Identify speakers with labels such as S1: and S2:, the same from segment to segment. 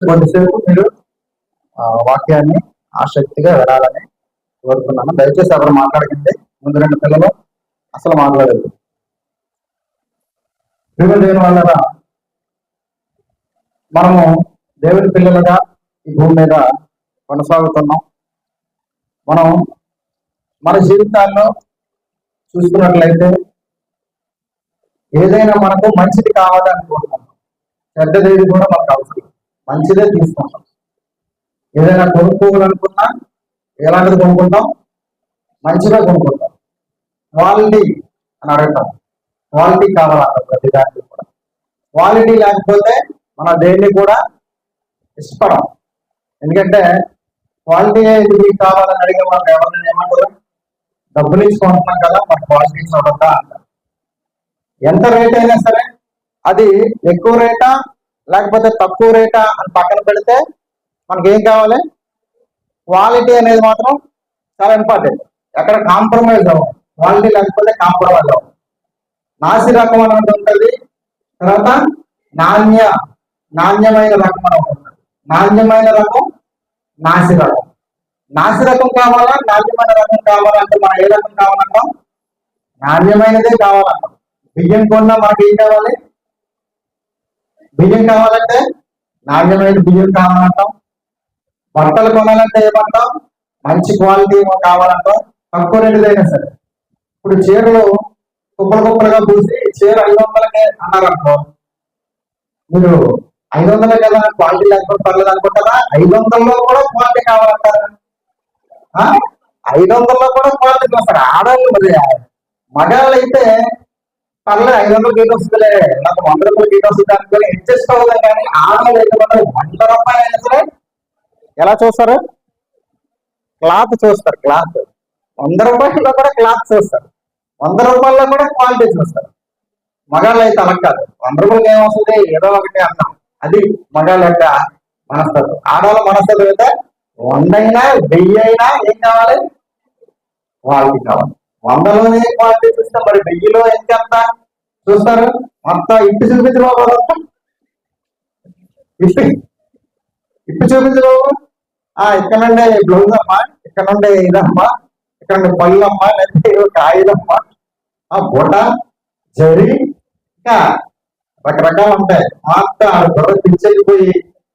S1: కొద్దిసేపు మీరు వాక్యాన్ని ఆసక్తిగా వినాలని కోరుతున్నాను. దయచేసి ఎవరు మాట్లాడకండి. ముందు రెండు పిల్లలు అసలు మాట్లాడలేదు. దేవుని వల్ల మనము దేవుని పిల్లలుగా ఈ భూమి మీద కొనసాగుతున్నాం. మనం మన జీవితాల్లో చూసుకున్నట్లయితే ఏదైనా మనకు మంచిది కావాలి అనుకుంటున్నాం. చెడ్డదేది కూడా మనకు అవసరం, మంచిదే తీసుకుంటాం. ఏదైనా కొనుక్కోవాలనుకున్నా ఎలాంటిది కొనుక్కుంటాం? మంచిగా కొనుక్కుంటాం. క్వాలిటీ అని అడుగుతాం. క్వాలిటీ కావాలంటాం ప్రతి దానికి కూడా. క్వాలిటీ లేకపోతే మన దేన్ని కూడా ఇష్టపడం. ఎందుకంటే క్వాలిటీ ఇది కావాలని అడిగే మనం ఎవరిని ఏమంటారు? డబ్బులు ఇచ్చుకుంటున్నాం కదా, మన క్వాలిటీ చూడతా అంటారు. ఎంత రేట్ అయినా సరే అది ఎక్కువ రేటా లేకపోతే తక్కువ రేటా అని పక్కన పెడితే మనకేం కావాలి? క్వాలిటీ అనేది మాత్రం చాలా ఇంపార్టెంట్. ఎక్కడ కాంప్రమైజ్ అవ్వం. క్వాలిటీ లేకపోతే కాంప్రమైజ్ అవ్వం. నాసి రకం అనేది ఉంటుంది, తర్వాత నాణ్యమైన రకం అని ఉంటుంది. నాణ్యమైన రకం, నాసి రకం. నాసి రకం కావాలా, నాణ్యమైన రకం కావాలంటే మనం ఏ రకం కావాలంటాం? నాణ్యమైనదే కావాలంటాం. బియ్యం కొన్నా మనకి ఏం కావాలి? బియ్యం కావాలంటే నాణ్యమైన బియ్యం కావాలంటాం. బట్టలు కొనాలంటే ఏమంటాం? మంచి క్వాలిటీ కావాలంటాం, తక్కువ రేటుదైనా సరే. ఇప్పుడు చీరలు కుప్పలుగా పూసి చీర 500కే అన్నారనుకో, మీరు 500 కదా క్వాలిటీ లేకపోతే పర్లేదు అనుకుంటారా? 500లో కూడా క్వాలిటీ కావాలంటారా? 500లో కూడా క్వాలిటీ చూస్తారు. ఆడవాళ్ళు మరి మగాళ్ళు అయితే పర్లేదు 500 గీత వస్తుందిలే, నాకు 100 రూపాయలు గీత వస్తుంది అనుకుని అడ్జస్ట్ అవుతాం. కానీ ఆడవాళ్ళు అయితే మనం 100 రూపాయలు అయినా సరే ఎలా చూస్తారు? క్లాత్ చూస్తారు. క్లాత్ 100 రూపాయల్లో కూడా క్లాత్ చూస్తారు. 100 రూపాయల్లో కూడా క్వాలిటీ చూస్తారు. మగాళ్ళు అయితే అలా కాదు. 100 రూపాయలకి ఏమొస్తుంది? ఏదో ఒకటి అన్నాం. అది మగాళ్ళ యొక్క మనస్తత్వం. ఆడవాళ్ళ మనస్తత్వం అయితే 100 అయినా 1000 అయినా ఏం కావాలి? క్వాలిటీ కావాలి. 100లోనే క్వాలిటీ చూస్తాం, మరి 1000లో ఎంత చూస్తారు? మొత్తం ఇప్పు చూపించు బాబు, ఇప్పు చూపించు బాబు. ఇక్కడ నుండి బ్లౌజ్ అమ్మా, ఇక్కడ నుండి ఇదమ్మా, ఇక్కడ నుండి పళ్ళు అమ్మా, లేకపోతే కాయలమ్మా, బొట జరి, ఇంకా రకరకాలు ఉంటాయి. మొత్తం గొడవ పిచ్చెళ్ళిపోయి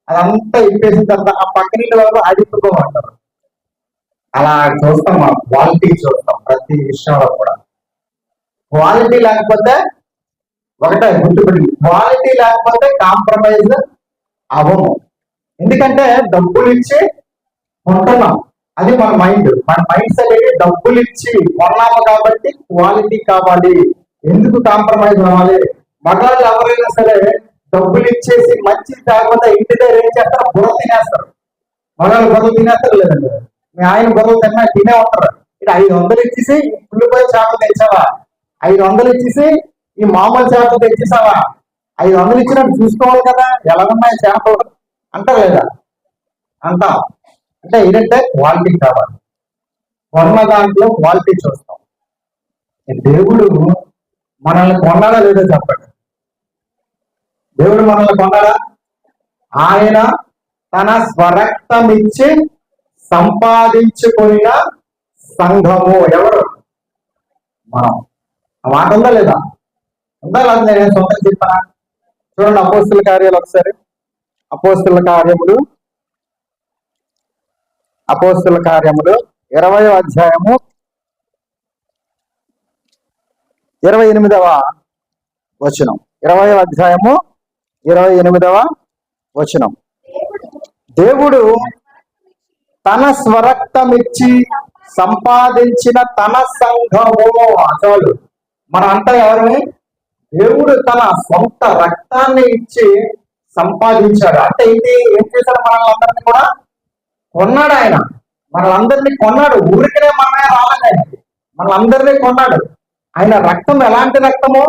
S1: అదంతా ఇప్పేసిన తర్వాత ఆ పక్కన వాళ్ళు ఆడిపోమంటారు. అలా చూస్తాం. మనం క్వాలిటీ చూస్తాం ప్రతి విషయంలో కూడా. క్వాలిటీ లేకపోతే ఒకటే గుర్తుపెట్టి, క్వాలిటీ లేకపోతే కాంప్రమైజ్ అవ్వము. ఎందుకంటే డబ్బులు ఇచ్చి కొంటున్నాం, అది మన మైండ్ సెట్ అయితే డబ్బులు ఇచ్చి కొన్నాము కాబట్టి క్వాలిటీ కావాలి. ఎందుకు కాంప్రమైజ్ అవ్వాలి? మగాళ్ళు ఎవరైనా సరే డబ్బులు ఇచ్చేసి మంచి కాకపోతే ఇంటి దగ్గర ఏం చేస్తారు? బుర్ర తినేస్తారు. మగాళ్ళు బుర్రలు తినేస్తారు. లేదండి, మీ ఆయన బుర్రలు తినే ఉంటారు. ఇటు 500 ఇచ్చేసి ఉల్లిపాయ చేపలు తెచ్చావా, 500 ఇచ్చేసి ఈ మామూలు చేపలు తెచ్చేసావా, 500 ఇచ్చినట్టు చూసుకోవాలి కదా, ఎలా ఉన్నాయి చేపలు అంటారు లేదా? అంటాం. అంటే ఏంటంటే క్వాలిటీ కావాలి. కొన్న దాంట్లో క్వాలిటీ చూస్తాం. దేవుడు మనల్ని కొన్నాడా లేదో చెప్పండి. దేవుడు మనల్ని కొన్నాడా? ఆయన తన స్వరక్తం ఇచ్చి సంపాదించుకున్న సంఘము. ఎవరు? మనం. ఆ మాట ఉందా లేదా? ఉందా లేదా? నేను సొంతం చెప్పానా? చూడండి అపోస్తుల కార్యాలు ఒకసారి. అపోస్తుల కార్యములు 20వ అధ్యాయము 28వ వచనం. 20వ అధ్యాయము 28వ వచనం. దేవుడు తన స్వరక్తమిచ్చి సంపాదించిన తన సంఘము. అసలు మన అంతా ఎవరిని? దేవుడు తన సొంత రక్తాన్ని ఇచ్చి సంపాదించాడు. అంటే ఇది ఏం చేశాడు? మనల్ని అందరినీ కూడా కొన్నాడు. ఆయన మనల్ని కొన్నాడు. ఊరికనే మనమే రాలేదు. ఆయన మనల్ని కొన్నాడు. ఆయన రక్తం ఎలాంటి రక్తము?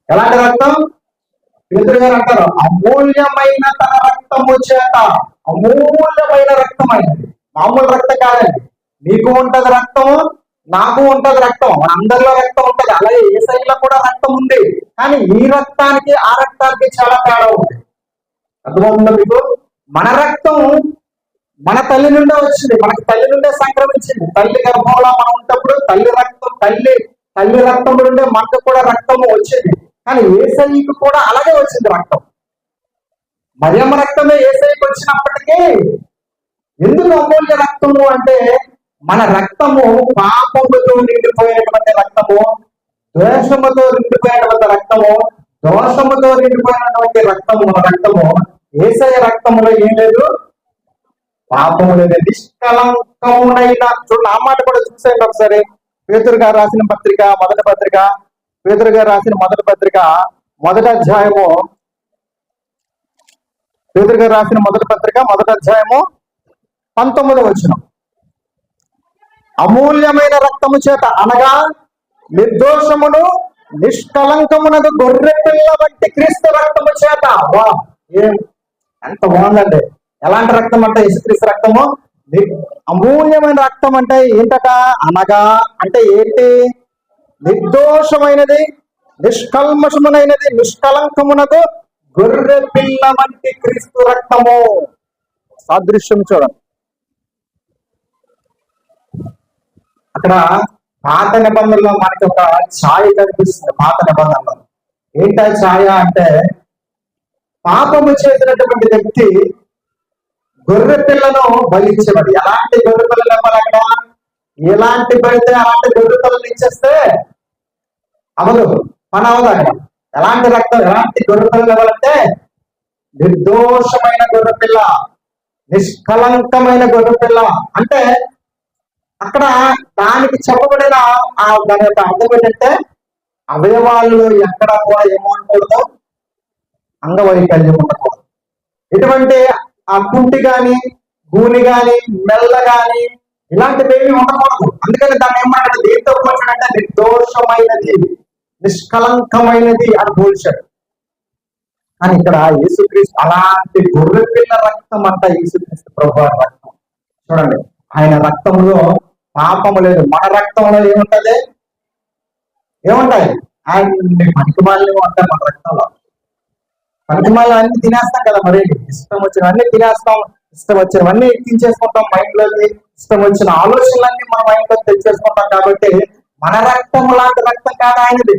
S1: ఎలాంటి రక్తం? పేతురు గారు అంటారు, అమూల్యమైన తన రక్తము చేత. అమూల్యమైన రక్తం అయినది, మామూలు రక్తం కాదండి. నీకు ఉంటది రక్తము, నాకు ఉంటది రక్తం, అందరిలో రక్తం ఉంటది. అలాగే యేసయ్యలో కూడా రక్తం ఉంది. కానీ ఈ రక్తానికి ఆ రక్తానికి చాలా తేడా ఉంది. అర్థమవుతుందా మీకు? మన రక్తం మన తల్లి నుండే వచ్చింది, మనకి తల్లి నుండే సంక్రమించింది. తల్లి గర్భంలో మనం ఉన్నప్పుడు తల్లి రక్తం నుండే మనకు కూడా రక్తము వచ్చింది. కానీ యేసయ్యకు కూడా అలాగే వచ్చింది రక్తం. మరియమ్మ రక్తమే యేసయ్యకు వచ్చినప్పటికీ ఎందుకు అమూల్య రక్తము అంటే మన రక్తము పాపముతో నిండిపోయినటువంటి రక్తము, ద్వేషముతో నిండిపోయినటువంటి రక్తము, దోషముతో నిండిపోయినటువంటి రక్తము. మన రక్తము యేసయ్య రక్తములో ఏం లేదు, పాపము లేదు. నిష్కలంకమునైన, చూడండి ఆ మాట కూడా చూసేయండి ఒకసారి. పేతురు గారు రాసిన పత్రిక మొదటి పత్రిక, పేతురు గారు రాసిన మొదటి పత్రిక మొదటి అధ్యాయము, పేతురు గారు రాసిన మొదటి పత్రిక మొదటి అధ్యాయము 19వ వచనం. అమూల్యమైన రక్తము చేత అనగా నిర్దోషమును నిష్కలంకమునకు గొర్రె పిల్ల వంటి క్రీస్తు రక్తము చేత. వా, ఏం ఎంత బాగుందండి! ఎలాంటి రక్తం అంటే యేసుక్రీస్తు రక్తము. అమూల్యమైన రక్తం అంటే ఏంటట? అనగా అంటే ఏంటి? నిర్దోషమైనది, నిష్కల్మషమునైనది, నిష్కలంకమునకు గొర్రె పిల్ల వంటి క్రీస్తు రక్తము. సాదృశ్యం చూడండి అక్కడ. పాత నిబంధనలో మనకి ఒక ఛాయ కనిపిస్తుంది. పాత నిబంధనలో ఏంటా ఛాయ అంటే, పాపము చేసినటువంటి వ్యక్తి గొర్రె పిల్లను బలించేవాడు. ఎలాంటి గొర్రె పిల్లలు ఇవ్వాలి అక్కడ? ఎలాంటి పడితే అలాంటి గొర్రె పిల్లలు ఇచ్చేస్తే అవదు, పని అవదు అక్కడ. ఎలాంటి రక్తం, ఎలాంటి గొర్రె పిల్లలు ఇవ్వాలంటే నిర్దోషమైన గొర్రె పిల్ల, నిష్కలంకమైన గొర్రె పిల్ల. అంటే అక్కడ దానికి చెప్పబడిన దాని యొక్క అర్థం ఏంటంటే, అవయవాల్లో ఎక్కడ కూడా ఏమనకూడదు, అంగవైకల్యం ఉండకూడదు. ఎటువంటి ఆ కుంటి గాని, గూని గాని, మెల్ల గాని ఇలాంటివి ఏమి ఉండకూడదు. అందుకని దాన్ని ఏమంటాడు? దేంతో పోల్చాడంటే నిర్దోషమైనది, నిష్కలంకమైనది అని పోల్చాడు. కానీ ఇక్కడ యేసుక్రీస్తు అలాంటి గొర్రె పిల్ల రక్తం అంట యేసుక్రీస్తు ప్రభువు రక్తం. చూడండి, ఆయన రక్తంలో పాపము లేదు. మన రక్తంలో ఏముంటది? ఏముంటాయి? ఆయన పనికిమాలిని ఉంటాయి మన రక్తంలో. పనికిమాలి అన్ని తినేస్తాం కదా, మరి ఇష్టం వచ్చినవన్నీ తినేస్తాం, ఇష్టం వచ్చినవన్నీ ఎక్కించేసుకుంటాం మైండ్ లోకి, ఇష్టం వచ్చిన ఆలోచనలన్నీ మన మైండ్ లోకి తెచ్చేసుకుంటాం. కాబట్టి మన రక్తం లాంటి రక్తం కాదు ఆయనది.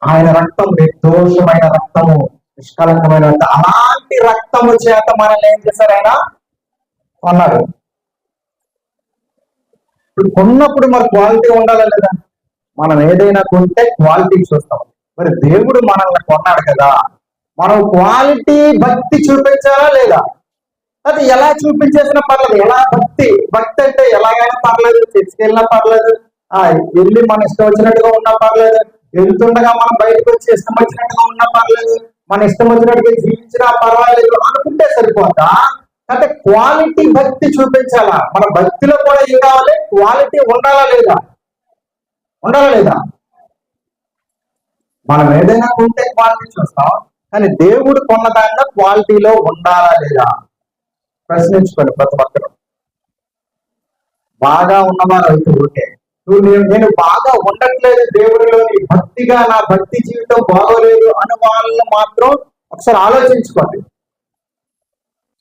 S1: ఆయన రక్తం నిర్దోషమైన రక్తము, నిష్కలంకమైన రక్తం. అలాంటి రక్తము చేత మనల్ని ఏం చేశారు? ఆయన కొన్నాడు. ఇప్పుడు కొన్నప్పుడు మరి క్వాలిటీ ఉండాలా లేదా? మనం ఏదైనా కొంటే క్వాలిటీ చూస్తాం. మరి దేవుడు మనల్ని కొన్నాడు కదా, మనం క్వాలిటీ భక్తి చూపించాలా లేదా? అది ఎలా చూపించేసినా పర్లేదు. ఎలా భక్తి అంటే ఎలాగైనా పర్లేదు, చర్చికెళ్ళినా పర్లేదు, వెళ్ళి మన ఇష్టం వచ్చినట్టుగా ఉన్నా పర్లేదు, వెళ్తుండగా మనం బయటకు వచ్చి ఇష్టం వచ్చినట్టుగా ఉన్నా పర్లేదు, మన ఇష్టం వచ్చినట్టుగా జీవించినా పర్వాలేదు అనుకుంటే సరిపోతా. అంటే క్వాలిటీ భక్తి చూపించాలా? మన భక్తిలో కూడా ఏం కావాలి? క్వాలిటీ ఉండాలా లేదా? మనం ఏదైనా కొంటే క్వాలిటీ చూస్తాం, కానీ దేవుడు కొన్న దానిలో క్వాలిటీలో ఉండాలా లేదా ప్రశ్నించుకోండి ప్రతి ఒక్కరు. బాగా ఉన్నవారు అయితే ఓకే, నేను బాగా ఉండట్లేదు దేవుడిలోని, భక్తిగా నా భక్తి జీవితం బాగోలేదు అని వాళ్ళని మాత్రం ఒకసారి ఆలోచించుకోండి.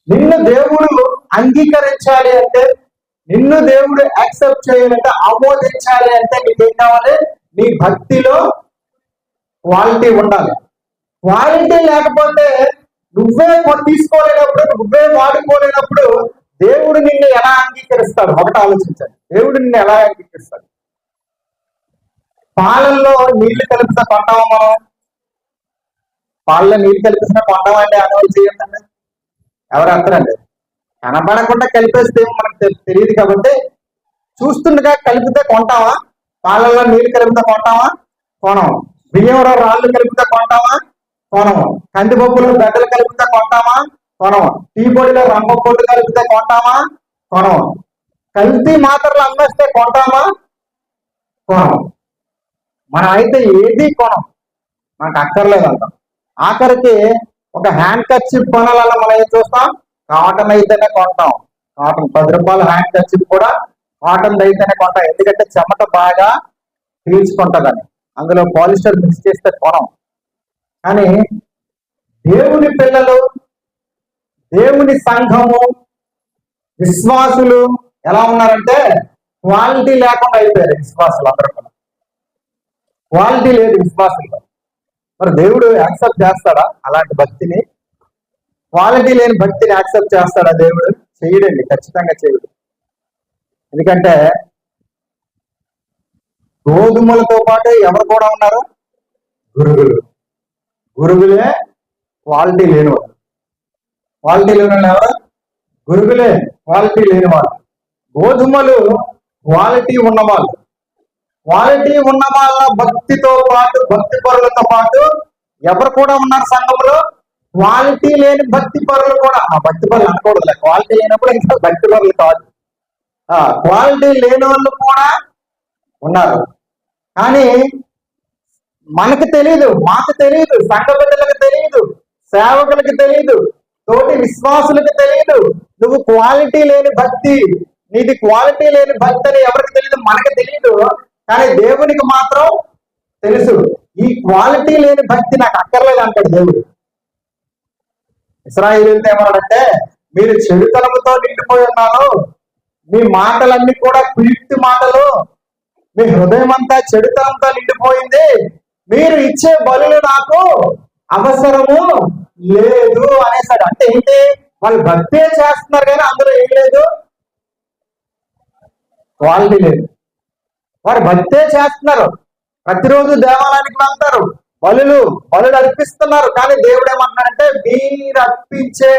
S1: నిన్ను దేవుడు అంగీకరించాలి అంటే, నిన్ను దేవుడు యాక్సెప్ట్ చేయాలంటే, ఆమోదించాలి అంటే నీకేం కావాలి? నీ భక్తిలో క్వాలిటీ ఉండాలి. క్వాలిటీ లేకపోతే నువ్వే తీసుకోలేనప్పుడు, నువ్వే వాడుకోలేనప్పుడు దేవుడు నిన్ను ఎలా అంగీకరిస్తాడు? ఒకటి ఆలోచించాలి. దేవుడు నిన్ను ఎలా అంగీకరిస్తాడు? పాలల్లో నీళ్లు కలిపితే కొంటామా మనం? పాలలో నీళ్లు కలిపిస్తే కొంటామా అండి? అనుభవం చేయండి. ఎవరు అంటారండి? కనబడకుండా కలిపేస్తే మనకు తెలియదు కాబట్టి చూస్తుండగా కలిపితే కొంటావా? పాలల్లో నీళ్లు కలిపితే కొంటావా? కొనము. బియ్యంలో రాళ్ళు కలిపితే కొంటావా? కొనము. కందిపప్పులో బెడ్డలు కలిపితే కొంటావా? కొనము. టీ పొడిలో రంప పొడి కలిపితే కొంటావా? కొనము. కల్తీ మాత్రలు అమ్మేస్తే కొంటామా? కొనము. మనం అయితే ఏది కొనం, మనకు అక్కర్లేదంటాం. ఆఖరికి ఒక హ్యాండ్ కర్చీఫ్ కొనాలన్నా మనం ఏం చూస్తాం? కాటన్ అయితేనే కొంటాం. కాటన్ 10 రూపాయల హ్యాండ్ కర్చీఫ్ కూడా కాటన్ అయితేనే కొంటాం. ఎందుకంటే చెమట బాగా పీల్చుకుంటుందని. అందులో పాలిస్టర్ మిక్స్ చేస్తే కొనం. కానీ దేవుని పిల్లలు, దేవుని సంఘము, విశ్వాసులు ఎలా ఉన్నారంటే క్వాలిటీ లేకుండా అయిపోయారు. విశ్వాసులు అందరూ కూడా క్వాలిటీ లేదు విశ్వాసుల్లో. మరి దేవుడు యాక్సెప్ట్ చేస్తాడా అలాంటి భక్తిని? క్వాలిటీ లేని భక్తిని యాక్సెప్ట్ చేస్తాడా దేవుడు? చేయడండి, ఖచ్చితంగా చేయడు. ఎందుకంటే గోధుమలతో పాటు ఎవరు కూడా ఉన్నారు? గురుగులు. గురుగులే క్వాలిటీ లేనివాడు. క్వాలిటీ లేని వాళ్ళు ఎవరు? గురుగులే క్వాలిటీ లేనివాడు. గోధుమలు క్వాలిటీ ఉన్నవాళ్ళు. క్వాలిటీ ఉన్న వాళ్ళ భక్తితో పాటు, భక్తి పరులతో పాటు ఎవరు కూడా ఉన్నారు సంఘంలో? క్వాలిటీ లేని భక్తి పరులు కూడా. ఆ భక్తి పరులు అనకూడదులే, క్వాలిటీ లేనప్పుడు ఇంకా భక్తి పరులు కాదు. క్వాలిటీ లేని వాళ్ళు కూడా ఉన్నారు. కానీ మనకు తెలియదు, మాకు తెలియదు, సంఘ బిడ్డలకు తెలియదు, సేవకులకు తెలియదు, తోటి విశ్వాసులకు తెలియదు. నువ్వు క్వాలిటీ లేని భక్తి, నీది క్వాలిటీ లేని భక్తి అని ఎవరికి తెలియదు? మనకు తెలియదు. కానీ దేవునికి మాత్రం తెలుసు. ఈ క్వాలిటీ లేని భక్తి నాకు అక్కర్లేదు అంటాడు దేవుడు. ఇశ్రాయేలీయులతో ఏమన్నాడంటే, మీరు చెడుతనముతో నిండిపోయి ఉన్నారు, మీ మాటలన్నీ కూడా కుయుక్తి మాటలు, మీ హృదయం అంతా చెడుతనంతో నిండిపోయింది, మీరు ఇచ్చే బలులు నాకు అవసరము లేదు అనేసాడు. అంటే ఏంటి? వాళ్ళు భక్తే చేస్తున్నారు కానీ అందులో ఏం లేదు, క్వాలిటీ లేదు. వారు భక్తే చేస్తున్నారు, ప్రతిరోజు దేవాలయానికి వెళ్తారు, బలులు అర్పిస్తున్నారు. కానీ దేవుడు ఏమంటున్నాడంటే, మీరు అర్పించే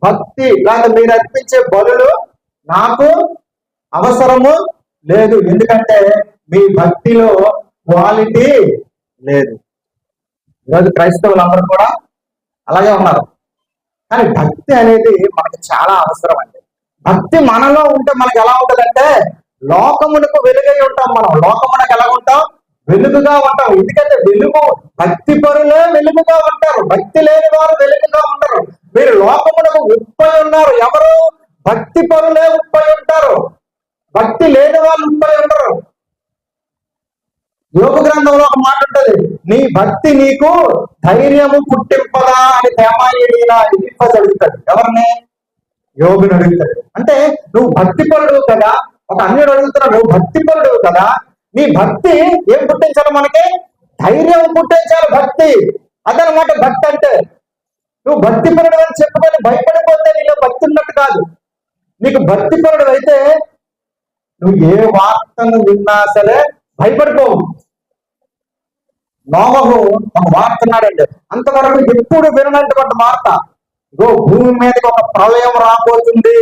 S1: భక్తి లేదా మీరు అర్పించే బలులు నాకు అవసరము లేదు. ఎందుకంటే మీ భక్తిలో క్వాలిటీ లేదు. ఈరోజు క్రైస్తవులందరూ కూడా అలాగే ఉన్నారు. కానీ భక్తి అనేది మనకు చాలా అవసరం అండి. భక్తి మనలో ఉంటే మనకు ఎలా ఉంటుందంటే, లోకమునకు వెలుగై ఉంటాం. మనం లోకమునకు ఎలా ఉంటాం? వెలుగుగా ఉంటాం. ఎందుకంటే వెలుగు, భక్తి పరులే వెలుగుగా ఉంటారు, భక్తి లేని వారు వెలుగుగా ఉంటారు. మీరు లోకమునకు ఉప్పై ఉన్నారు. ఎవరు? భక్తి పరులే ఉప్పై ఉంటారు, భక్తి లేని వాళ్ళు ఉప్పై ఉంటారు. యోగ గ్రంథంలో ఒక మాట ఉంటుంది, నీ భక్తి నీకు ధైర్యము పుట్టింపదా అని తేమాయినా అడుగుతాడు. ఎవరిని? యోగుని అడుగుతాడు. అంటే నువ్వు భక్తి పరుడు కదా, ఒక అన్యుడు అడుగుతున్నావు, నువ్వు భక్తి పరుడు కదా, నీ భక్తి ఏం పుట్టించాలి? మనకి ధైర్యం పుట్టించాలి భక్తి. అదనమాట భక్తి అంటే. నువ్వు భక్తి పరుడు అని చెప్పుకొని భయపడిపోతే నీలో భక్తి ఉన్నట్టు కాదు. నీకు భక్తి పరుడు అయితే నువ్వు ఏ వార్తను విన్నా సరే భయపడిపోవు. నోవహు ఒక వార్త ఉన్నాడండి, అంతవరకు ఎప్పుడు విననటువంటి వార్త. ఇగో భూమి మీదకి ఒక ప్రళయం రాబోతుంది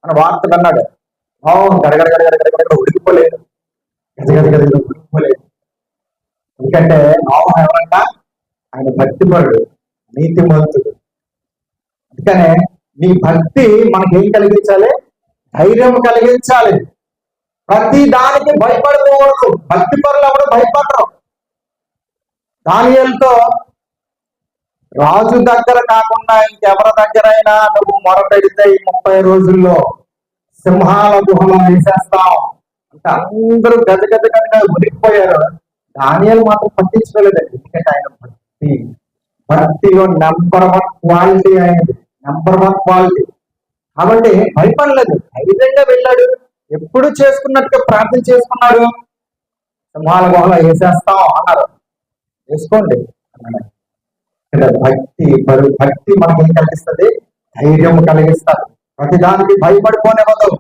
S1: అని వార్త విన్నాడు. నోవహు గడగడ ఉడికిపోలేదు, ఉడికిపోలేదు. ఎందుకంటే నోవహు ఎవరంట? ఆయన భక్తిపరుడు, నీతిమంతుడు. అందుకనే నీ భక్తి మనకేం కలిగించాలి? ధైర్యం కలిగించాలి. ప్రతి దానికి భయపడకూడదు. భక్తి పరులు ఎవరు భయపడరు. దానియేలుతో రాజు దగ్గర కాకుండా ఇంకెవరి దగ్గరైనా నువ్వు మొరపెడితే ఈ 30 రోజుల్లో సింహాల గుహలో వేసేస్తాం అంటే అందరూ గజగజగా మునిగిపోయారు. దానియేలు మాత్రం పట్టించుకోలేదండి. ఎందుకంటే ఆయన భక్తిలో #1 క్వాలిటీ, ఆయనది #1 క్వాలిటీ. కాబట్టి భయపడలేదు, ధైర్యంగా వెళ్ళాడు. ఎప్పుడు చేసుకున్నట్టుగా ప్రార్థన చేసుకున్నాడు. సింహాల గుహలో వేసేస్తాం అన్నారు. వేసుకోండి అన్నాడు. భక్తి మనకి ఏం కలిగిస్తుంది? ధైర్యం కలిగిస్తారు. ప్రతిదానికి భయపడిపోనివ్వదు.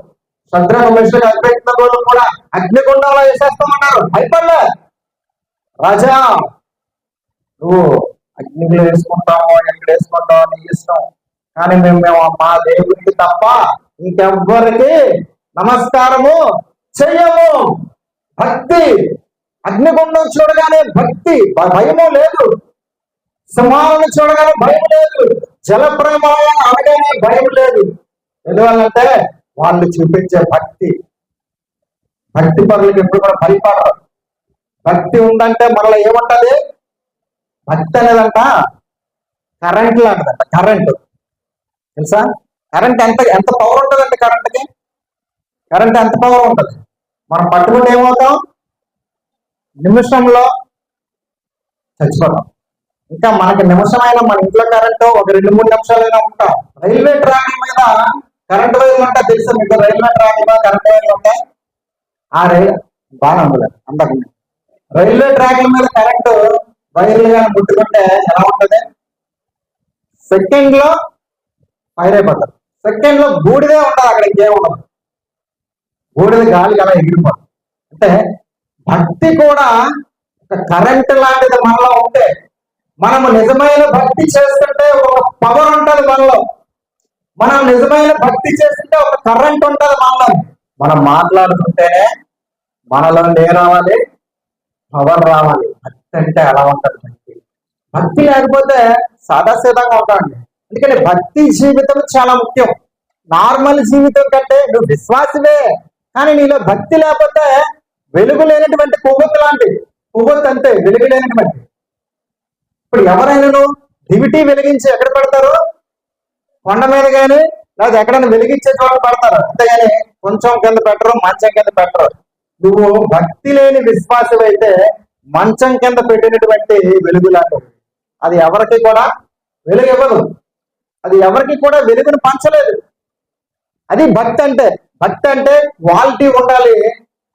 S1: శత్రుఘ్న మిశ్ర అభ్యర్థులు కూడా అగ్నిగుండంలో వేసేస్తామన్నారు. భయపడలే. రాజా నువ్వు అగ్నిలో వేసుకుంటాము, ఎక్కడ వేసుకుంటాము నీ ఇష్టం, కానీ మేము మా దేవుడికి తప్ప ఇంకెవ్వరికి నమస్కారము చెయ్యము. భక్తి. అగ్నిగుండం చూడగానే భక్తి, భయము లేదు. సింహాలను చూడగానే భయం లేదు. జల ప్రమాణం అనగానే భయం లేదు. ఎందువల్లంటే వాళ్ళు చూపించే భక్తి. భక్తి పరులకు ఎప్పుడు కూడా భయపడరు. భక్తి ఉందంటే మనలో ఏముంటది? భక్తి అనేదంట కరెంట్ లాంటిదంట. కరెంట్ తెలుసా? కరెంట్ ఎంత పవర్ ఉంటుందండి? కరెంట్ ఎంత పవర్ ఉంటుంది? మనం పట్టుకుంటే ఏమవుతాం? నిమిషంలో చచ్చిపోతాం. ఇంకా మనకి నిమిషమైనా మన ఇంట్లో కరెంటు ఒక 2-3 నిమిషాలైనా ఉంటాం. రైల్వే ట్రాక్ మీద కరెంట్ వైర్లు ఉంటాయి తెలుసా మీకు? రైల్వే ట్రాక్ మీద కరెంట్ వైర్లు ఉంటాయి. ఆ రైలు బాగా ఉండదు అందకుండా. రైల్వే ట్రాక్ల మీద కరెంటు వైర్లు కానీ ముట్టుకుంటే ఎలా ఉంటది? సెకండ్ లో ఫైర్ అయిపోతారు. సెకండ్ లో బూడిదే ఉండదు, అక్కడ ఇంకేం ఉండదు. బూడిద గాలికి అలా ఎగిరిపోదు. అంటే భక్తి కూడా ఒక కరెంట్ లాంటిది మనలో ఉంటే, మనము నిజమైన భక్తి చేస్తుంటే ఒక పవర్ ఉంటుంది మనలో. మనం నిజమైన భక్తి చేస్తుంటే ఒక కరెంట్ ఉంటుంది మనలో. మనం మాట్లాడుతుంటేనే మనలో ఏం రావాలి? పవర్ రావాలి. భక్తి అంటే ఎలా ఉంటుంది? భక్తి లేకపోతే సాదాసీదంగా ఉంటాండి. ఎందుకంటే భక్తి జీవితం చాలా ముఖ్యం. నార్మల్ జీవితం కంటే నువ్వు విశ్వాసమే, కానీ నీలో భక్తి లేకపోతే వెలుగు లేనటువంటి కొవ్వొత్తు లాంటి కొవ్వొత్తు, అంతే, వెలుగు లేనటువంటి. ఇప్పుడు ఎవరైనా దివిటీ వెలిగించి ఎక్కడ పెడతారు? కొండ మీద కానీ లేదా ఎక్కడైనా వెలిగించే చోట పెడతారు, అంతేగాని కొంచెం కింద పెట్టరు, మంచం కింద పెట్టరు. నువ్వు భక్తి లేని విశ్వాసం అయితే మంచం కింద పెట్టినటువంటి వెలుగు లాంటిది. అది ఎవరికి కూడా వెలుగు ఇవ్వదు, అది ఎవరికి కూడా వెలుగును పంచలేదు. అది భక్తి అంటే. భక్తి అంటే క్వాలిటీ ఉండాలి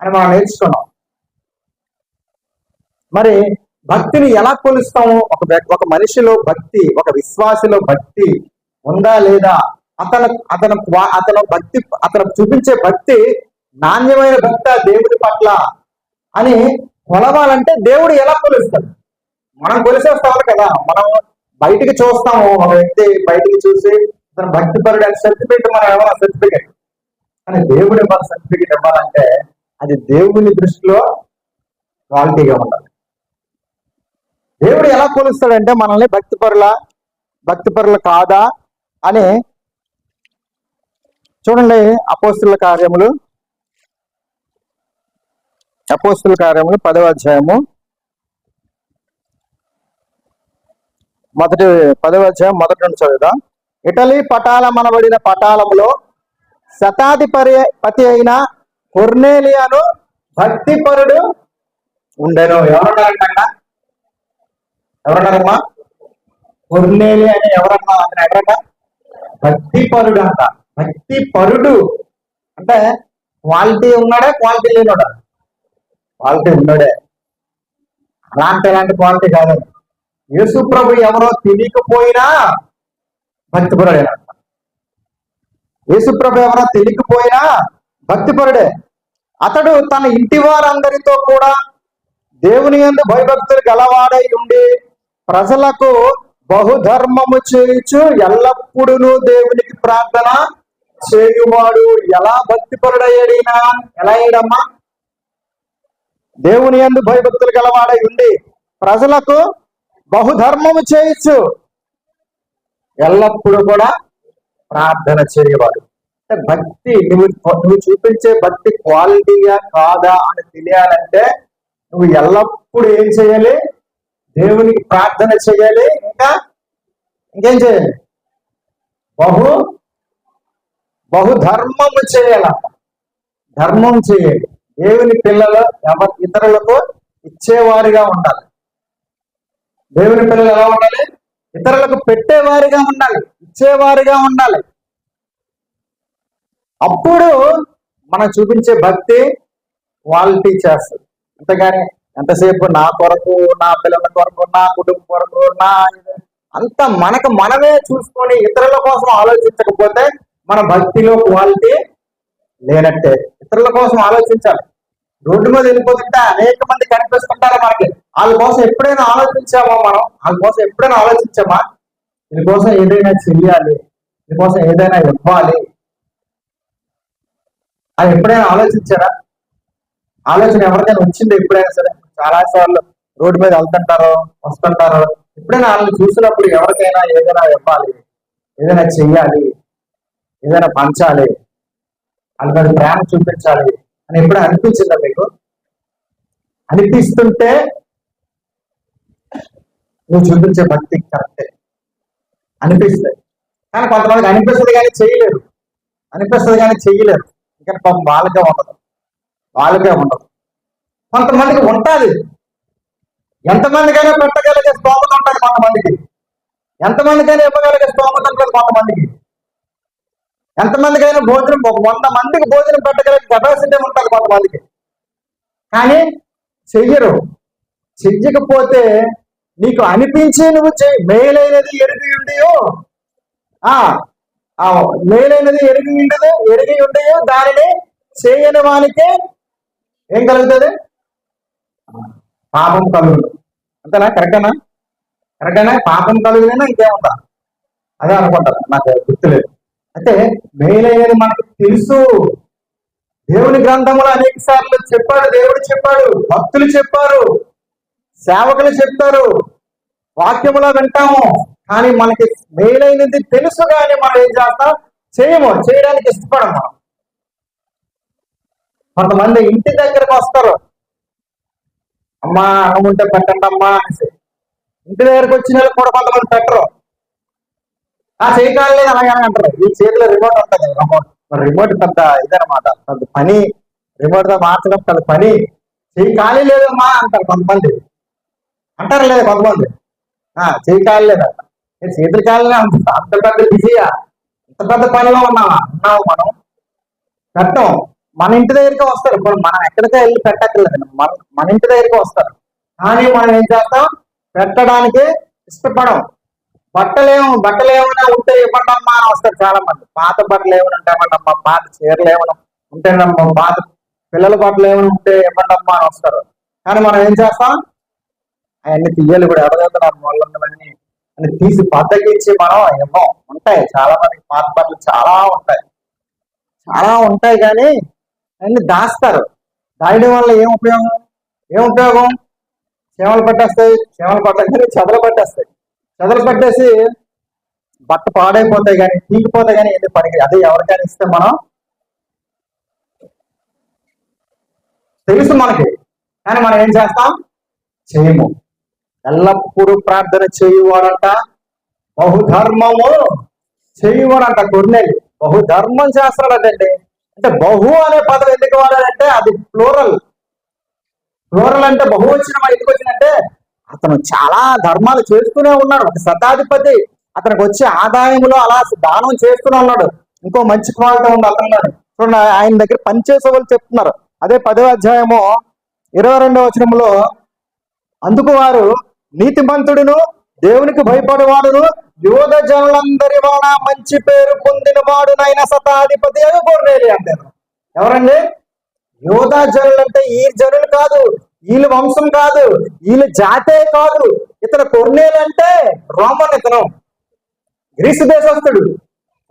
S1: అని మనం నేర్చుకున్నాం. మరి భక్తిని ఎలా కొలుస్తాము? ఒక మనిషిలో భక్తి, ఒక విశ్వాసిలో భక్తి ఉందా లేదా? అతను చూపించే భక్తి నాణ్యమైన భక్తి దేవుడి పట్ల అని కొలవాలంటే దేవుడు ఎలా కొలుస్తాడు? మనం కొలిసేస్తాం కదా. మనం బయటికి చూస్తాము, ఒక వ్యక్తి బయటికి చూసి అతను భక్తిపరుడు అని సర్టిఫికేట్ మనం ఇవ్వాలి, సర్టిఫికేట్. కానీ దేవుడు ఇవ్వాలి సర్టిఫికేట్ ఇవ్వాలంటే అది దేవుని దృష్టిలో క్వాలిటీగా ఉండాలి. దేవుడు ఎలా కొలుస్తాడంటే మనల్ని భక్తిపరుల కాదా అని చూడండి. అపోస్తుల కార్యములు 10వ అధ్యాయము 10వ అధ్యాయం మొదటి నుంచి చదువుదాం. ఇటలీ పటాలమనబడిన పటాలంలో శతాధిపతి అయిన కొర్నేలియాను భక్తిపరుడు ఉండెను. ఎవరన్నారమ్మా? కొర్నేలి అని ఎవరన్నా? అతను ఎవరన్నా? భక్తిపరుడు అంట. భక్తిపరుడు అంటే క్వాలిటీ ఉన్నాడే, క్వాలిటీ లేనోడా? క్వాలిటీ ఉన్నాడే. అలాంటి క్వాలిటీ కాదు. యేసు ప్రభు ఎవరో తెలియకపోయినా భక్తిపరుడేనంట. యేసు ప్రభు ఎవరో తెలియకపోయినా భక్తిపరుడే. అతడు తన ఇంటి వారందరితో కూడా దేవుని యందు భయభక్తులు గలవాడై ఉండి ప్రజలకు బహుధర్మము చేయుచు ఎల్లప్పుడూ దేవునికి ప్రార్థన చేయువాడు. ఎలా భక్తిపరుడయ్యాడినా? ఎలా అయ్యాడమ్మా? దేవుని యందు భయభక్తులు గలవాడై ఉండి ప్రజలకు బహుధర్మము చేయొచ్చు, ఎల్లప్పుడూ కూడా ప్రార్థన చేయవాడు. అంటే భక్తి నువ్వు చూపించే భక్తి క్వాలిటీగా కాదా అని తెలియాలంటే నువ్వు ఎల్లప్పుడూ ఏం చేయాలి? దేవునికి ప్రార్థన చేయాలి. ఇంకేం చేయాలి? బహుధర్మము చేయాలంట. ధర్మం చేయాలి. దేవుని పిల్లలు ఇతరులకు ఇచ్చేవారిగా ఉండాలి. దేవుని పిల్లలు ఎలా ఉండాలి? ఇతరులకు పెట్టేవారిగా ఉండాలి, ఇచ్చేవారిగా ఉండాలి. అప్పుడు మనం చూపించే భక్తి క్వాలిటీ చేస్తుంది. అంతేగాని ఎంతసేపు నా కొరకు, నా పిల్లల కొరకు, నా కుటుంబం కొరకు, అంత మనమే చూసుకొని ఇతరుల కోసం ఆలోచించకపోతే మన భక్తిలో క్వాలిటీ లేనట్టే. ఇతరుల కోసం ఆలోచించాలి. రోడ్డు మీద వెళ్ళిపోతుంటే అనేక మంది కనిపిస్తుంటారు మనకి. వాళ్ళ కోసం ఎప్పుడైనా ఆలోచించామా? వాళ్ళ కోసం ఎప్పుడైనా ఆలోచించామా? దీనికోసం ఏదైనా చెయ్యాలి, దీనికోసం ఏదైనా ఇవ్వాలి అది ఎప్పుడైనా ఆలోచించారా? ఆలోచన ఎవరికైనా వచ్చింది ఎప్పుడైనా సరే? చాలా సార్లు రోడ్డు మీద వెళ్తుంటారో వస్తుంటారో, ఎప్పుడైనా వాళ్ళని చూసినప్పుడు ఎవరికైనా ఏదైనా ఇవ్వాలి, ఏదైనా చెయ్యాలి, ఏదైనా పంచాలి, వాళ్ళ మీద ప్రేమ చూపించాలి అని ఎప్పుడైనా అనిపించిందా మీకు? అనిపిస్తుంటే నువ్వు చూపించే భక్తి కరెక్టే అనిపిస్తుంది. కానీ కొంతమందికి అనిపిస్తుంది కానీ చేయలేరు, అనిపిస్తుంది కానీ చెయ్యలేరు. ఇంకా పాపం వాళ్ళకే ఉండదు. కొంతమందికి ఉంటుంది, ఎంతమందికైనా పెట్టగలిగే స్తోమత ఉంటుంది కొంతమందికి, ఎంతమందికైనా ఇవ్వగలిగే స్తోమత ఉంటుంది కొంతమందికి, ఎంతమందికైనా భోజనం 100 మందికి భోజనం పెట్టగలిగే కెపాసిటీ ఉంటుంది కొంతమందికి. కానీ చెయ్యరు. చెయ్యకపోతే నీకు అనిపించి నువ్వు మేలైనది ఎరిగి ఉండియో మేలైనది ఎరిగి ఉండియో దానిని చేయని వానికి ఏం కలుగుతుంది? పాపం కలుగుతుంది. అంతేనా? కరెక్టేనా? పాపం కలుగులేనా ఇంకేముందా? అదే అనుకుంటారు, నాకు గుర్తులేదు. అయితే మేలైనది మనకు తెలుసు. దేవుని గ్రంథంలో అనేక సార్లు చెప్పాడు, దేవుడు చెప్పాడు, భక్తులు చెప్పారు, సేవకులు చెప్తారు, వాక్యములో వింటాము. కానీ మనకి మేలైనది తెలుసు, కానీ మనం ఏం చేస్తాం? చేయడానికి ఇష్టపడము. కొంతమంది ఇంటి దగ్గరకు వస్తారు, అమ్మా అన్నం ఉంటే పెట్టండి అమ్మా అనేసి. ఇంటి దగ్గరకు వచ్చిన వాళ్ళు కూడా కొంతమంది పెట్టరు. చేయకాలేదు అలాగే అంటారు. ఈ చేతిలో రిమోట్ ఉంటుంది, రిమోట్ పెద్ద ఇదనమాట, పెద్ద పని. రిమోట్ తో మార్చడం పెద్ద పని. చేయి ఖాళీ లేదమ్మా అంటారు కొంతమంది. అంటారు లేదా కొంతమంది? చేయి ఖాళీ లేదంట. చేతులు ఖాళీనే అంత పెద్ద బిజీయా? ఇంత పెద్ద పనిలో ఉన్నావు మనం. పెట్టం. మన ఇంటి దగ్గరికి వస్తారు. ఇప్పుడు మనం ఎక్కడికే వెళ్ళి పెట్టక్కర్లేదు, మన ఇంటి దగ్గరికి వస్తారు. కానీ మనం ఏం చేస్తాం? పెట్టడానికి ఇష్టపడం. బట్టలు ఏమైనా ఉంటే ఇవ్వండమ్మా అని వస్తారు చాలా మంది. పాత బట్టలు ఏమైనా ఉంటే ఇవ్వండమ్మా, పాత చీరలు ఏమైనా ఉంటేనమ్మా, పాత పిల్లల బట్టలు ఏమైనా ఉంటే ఇవ్వండమ్మా అని వస్తారు. కానీ మనం ఏం చేస్తాం? అవన్నీ తీయాలి కూడా, ఎవరైతున్నారు వాళ్ళని అని తీసి బద్దకించి మనం ఇవ్వం. ఉంటాయి చాలా మందికి పాత బట్టలు చాలా ఉంటాయి కానీ అన్ని దాస్తారు. దాయడం వల్ల ఏం ఉపయోగం? చీమలు పట్టేస్తాయి. చెదలు పట్టేసి బట్ట పాడైపోతాయి, కానీ తీగిపోతాయి, కానీ ఎందుకు పనికి. అదే ఎవరికైనా ఇస్తే మనం తెలుసు మనకి, కానీ మనం ఏం చేస్తాం? చేయము. ఎల్లప్పుడూ ప్రార్థన చేయువాడంట, బహుధర్మము చేయువాడంట. కొన్నేళ్ళు బహుధర్మం చేస్తాడంటే, అంటే బహు అనే పదం ఎందుకు వాడాడంటే అది ప్లూరల్ అంటే బహువచనం. ఎందుకు వచ్చిందంటే అతను చాలా ధర్మాలు చేస్తూనే ఉన్నాడు, ఒక శతాధిపతి. అతనికి వచ్చే ఆదాయంలో అలా దానం చేస్తూనే ఉన్నాడు. ఇంకో మంచి క్వాలిటీ ఉంది అతను. చూడండి, ఆయన దగ్గర పనిచేసే వాళ్ళు చెప్తున్నారు. అదే 10వ అధ్యాయము 22వ వచనంలో, అందుకు వారు నీతిమంతుడును దేవునికి భయపడేవాడును యూద జనులందరి వలన మంచి పేరు పొందిన వాడునైన శతాధిపతి అని కొర్నేలి అంటారు. ఎవరండి? యూద జనులు అంటే ఈ జనులు కాదు, వీళ్ళ వంశం కాదు, వీళ్ళ జాతే కాదు. ఇతను కొర్నేలి అంటే రోమన్, ఇతను గ్రీసు దేశస్తుడు,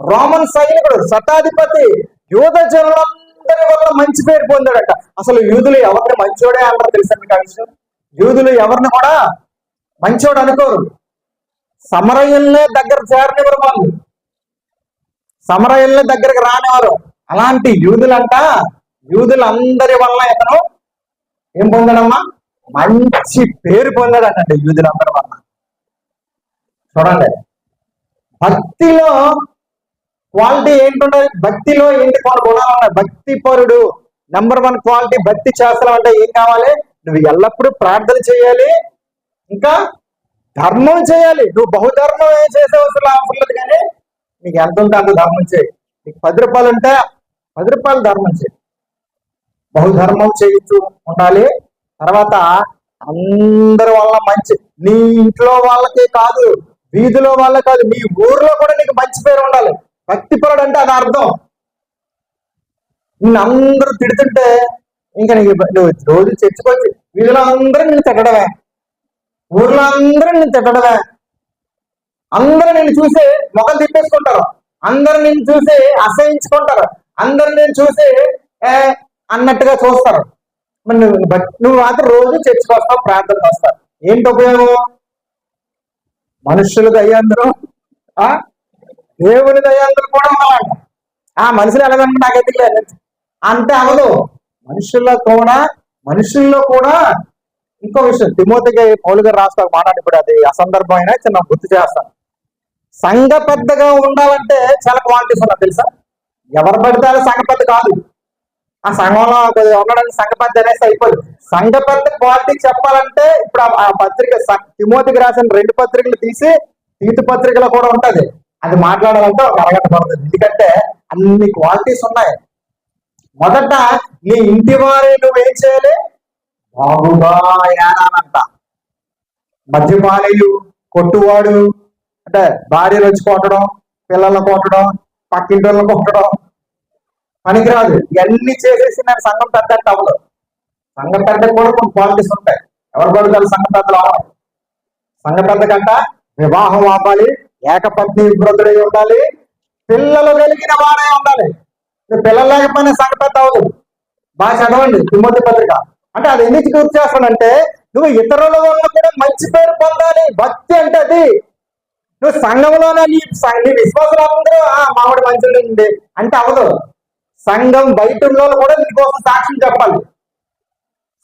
S1: రోమన్ సైనికుడు, శతాధిపతి. యూద జనులందరి వల్ల మంచి పేరు పొందాడట. అసలు యూదులు ఎవరిని మంచోడే అంటారు తెలుసా మీకు ఆ విషయం? యూదులు ఎవరిని కూడా మంచోడు అనుకోరు. సమరయుల్నే దగ్గర చేరనివారు, వాళ్ళు సమరయుల్నే దగ్గరకు రానివారు. అలాంటి యూదులందరి వల్ల ఇతను ఏం పొందాడమ్మా? మంచి పేరు పొందాడటండి యూదులందరి వల్ల. చూడండి, భక్తిలో క్వాలిటీ ఏంటుండాలి? భక్తిలో ఏంటి కొన్ని గుణాలు ఉన్నాయి? భక్తి పరుడు నెంబర్ 1 క్వాలిటీ. భక్తి చేస్తాం అంటే ఏం కావాలి? నువ్వు ఎల్లప్పుడూ ప్రార్థన చేయాలి, ఇంకా ధర్మం చేయాలి. నువ్వు బహుధర్మం ఏం చేసే అవసరం లేదు, కానీ నీకు ఎంత ఉంటే అంత ధర్మం చేయి. నీకు 10 రూపాయలు ఉంటే 10 రూపాయలు ధర్మం చేయి. బహుధర్మం చేయిస్తూ ఉండాలి. తర్వాత అందరి వల్ల మంచి, నీ ఇంట్లో వాళ్ళకే కాదు, వీధిలో వాళ్ళే కాదు, నీ ఊర్లో కూడా నీకు మంచి పేరు ఉండాలి. భక్తిపరుడు అంటే అది అర్థం. నిన్ను అందరూ తిడుతుంటే ఇంకా నువ్వు రోజు చర్చకొచ్చి వీధిలో అందరూ నిన్ను తిట్టడమే, ఊర్లో అందరూ నిన్ను తిట్టడమే. అందరూ నిన్ను చూసి మొఖం తిప్పేసుకుంటారు, అందరూ నిన్ను చూసి అసహించుకుంటారు, అందరూ నిన్ను చూసి అన్నట్టుగా చూస్తారు. మరి నువ్వు మాత్రం రోజు చర్చకు వస్తావు, ప్రార్థనకు వస్తావు. ఏంటి ఉపయోగం? మనుషులు దయ్యందరూ, దేవుని దయ్యందరూ కూడా ఉన్నాయంట. మనుషులు ఎలాగంటే నాకైతే లేదు అంటే అవదు. మనుషుల్లో కూడా ఇంకో విషయం, తిమోతికి పౌలు గారు రాస్తారు మాట్లాడి, ఇప్పుడు అది అసందర్భం అయినా చిన్న గుర్తు చేస్తాను. సంఘ పెద్దగా ఉండాలంటే చాలా క్వాలిటీస్ ఉన్నా తెలుసా? ఎవరు పడితే సంఘ పెద్ద కాదు. ఆ సంఘంలో కొద్దిగా ఉండడానికి సంఘ పెద్ద అనేసి అయిపోయింది. సంఘ పెద్ద క్వాలిటీ చెప్పాలంటే ఇప్పుడు ఆ పత్రిక తిమోతికి రాసిన 2 పత్రికలు తీసి తీతు పత్రికలో కూడా ఉంటది. అది మాట్లాడాలంటే ఒక అరగంట పడుతుంది. ఎందుకంటే అన్ని క్వాలిటీస్ ఉన్నాయి. మొదట నీ ఇంటి వారే నువ్వేం చేయాలి? బాగుగా ఏనాలంట. మద్యపానీయులు, కొట్టువాడు అంటే భార్యను వచ్చి కొట్టడం, పిల్లలను కొట్టడం, పక్కింటి వాళ్ళని కొట్టడం పనికిరాదు. ఇవన్నీ చేసేసి నేను సంఘం పెద్ద అంటే అవ్వదు. సంఘం పెద్ద కూడా కొన్ని క్వాలిటీస్ ఉంటాయి. ఎవరు పడుతారు సంఘ పెద్దలు అవ్వాలి? సంఘ పెద్ద కంట వివాహం అవ్వాలి, ఏకపత్ని వృద్ధుడై ఉండాలి, పిల్లలు కలిగిన వాడే ఉండాలి. పిల్లలు లేకపోయినా సంఘ పెద్ద అవ్వదు. బాగా చదవండి తిమోతి పత్రిక. అంటే అది ఎందుకు గుర్తు చేస్తానంటే నువ్వు ఇతరుల వల్ల కూడా మంచి పేరు పొందాలి. భక్తి అంటే అది. నువ్వు సంఘంలోనే నీ విశ్వాసులు అందరూ మామిడి మంచిది అంటే అవ్వదు. సంఘం బయట ఉన్న కూడా నీకోసం సాక్ష్యం చెప్పాలి.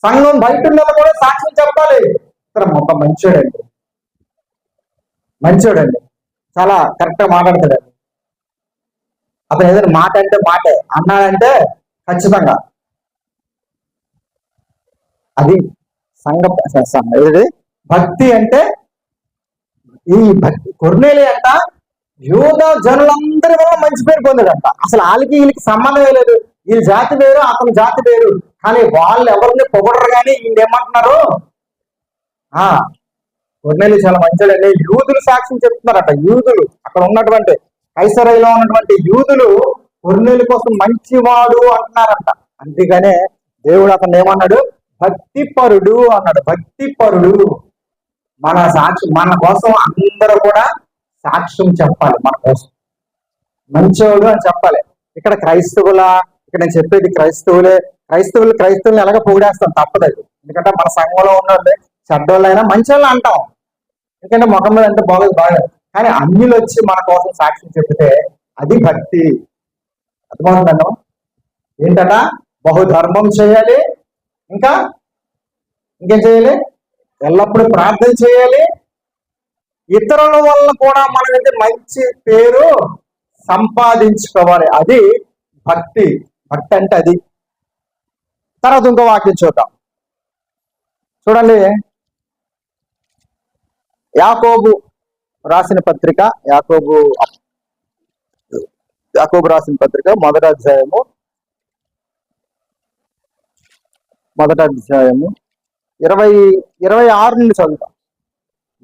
S1: సంఘం బయట ఉన్న కూడా సాక్ష్యం చెప్పాలి. ఒక మంచోడండి, మంచోడండి, చాలా కరెక్ట్ గా మాట్లాడతాడండి. అతను ఏదైనా మాట అంటే మాటే అన్నాడంటే ఖచ్చితంగా అది సంఘ ఏది భక్తి అంటే. ఈ భక్తి కొర్నేలి అంట యూద జనులందరి వల్ల మంచి పేరు పొందాడంట. అసలు వాళ్ళకి వీళ్ళకి సంబంధమే లేదు. వీళ్ళ జాతి వేరు, అతని జాతి వేరు. కానీ వాళ్ళు ఎవరిని పొగడరు. కానీ వీళ్ళు ఏమంటున్నారు? కొర్నేలి చాలా మంచిదండి. యూదులు సాక్ష్యం చెప్తున్నారట. యూదులు అక్కడ ఉన్నటువంటి కైసరయ్యలో ఉన్నటువంటి యూదులు కొర్నేలి కోసం మంచివాడు అంటున్నారంట. అందుకనే దేవుడు అతను ఏమన్నాడు? భక్తిపరుడు అన్నాడు. భక్తిపరుడు. మన సాక్ష్యం, మన కోసం అందరూ కూడా సాక్ష్యం చెప్పాలి. మన కోసం మంచోడు అని చెప్పాలి. ఇక్కడ ఇక్కడ నేను చెప్పేది క్రైస్తవుల్ని ఎలాగ పొగిడేస్తాం తప్పదు. ఎందుకంటే మన సంఘంలో ఉన్న వాళ్ళు చెడ్డోళ్ళైనా మంచి వాళ్ళు అంటాం. ఎందుకంటే ముఖం మీద అంటే బాగా. కానీ అన్యులు వచ్చి మన కోసం సాక్ష్యం చెప్తే అది భక్తి. అర్థమవుతుందను? ఏంటట? బహుధర్మం చేయాలి, ఇంకేం చేయాలి? ఎల్లప్పుడూ ప్రార్థన చేయాలి, ఇతరుల వల్ల కూడా మనమైతే మంచి పేరు సంపాదించుకోవాలి. అది భక్తి. భక్తి అంటే అది. తర్వాత ఇంకో వాక్యం చూద్దాం. చూడండి, యాకోబు రాసిన పత్రిక మొదటి అధ్యాయము 26 నుండి చదువుతాం.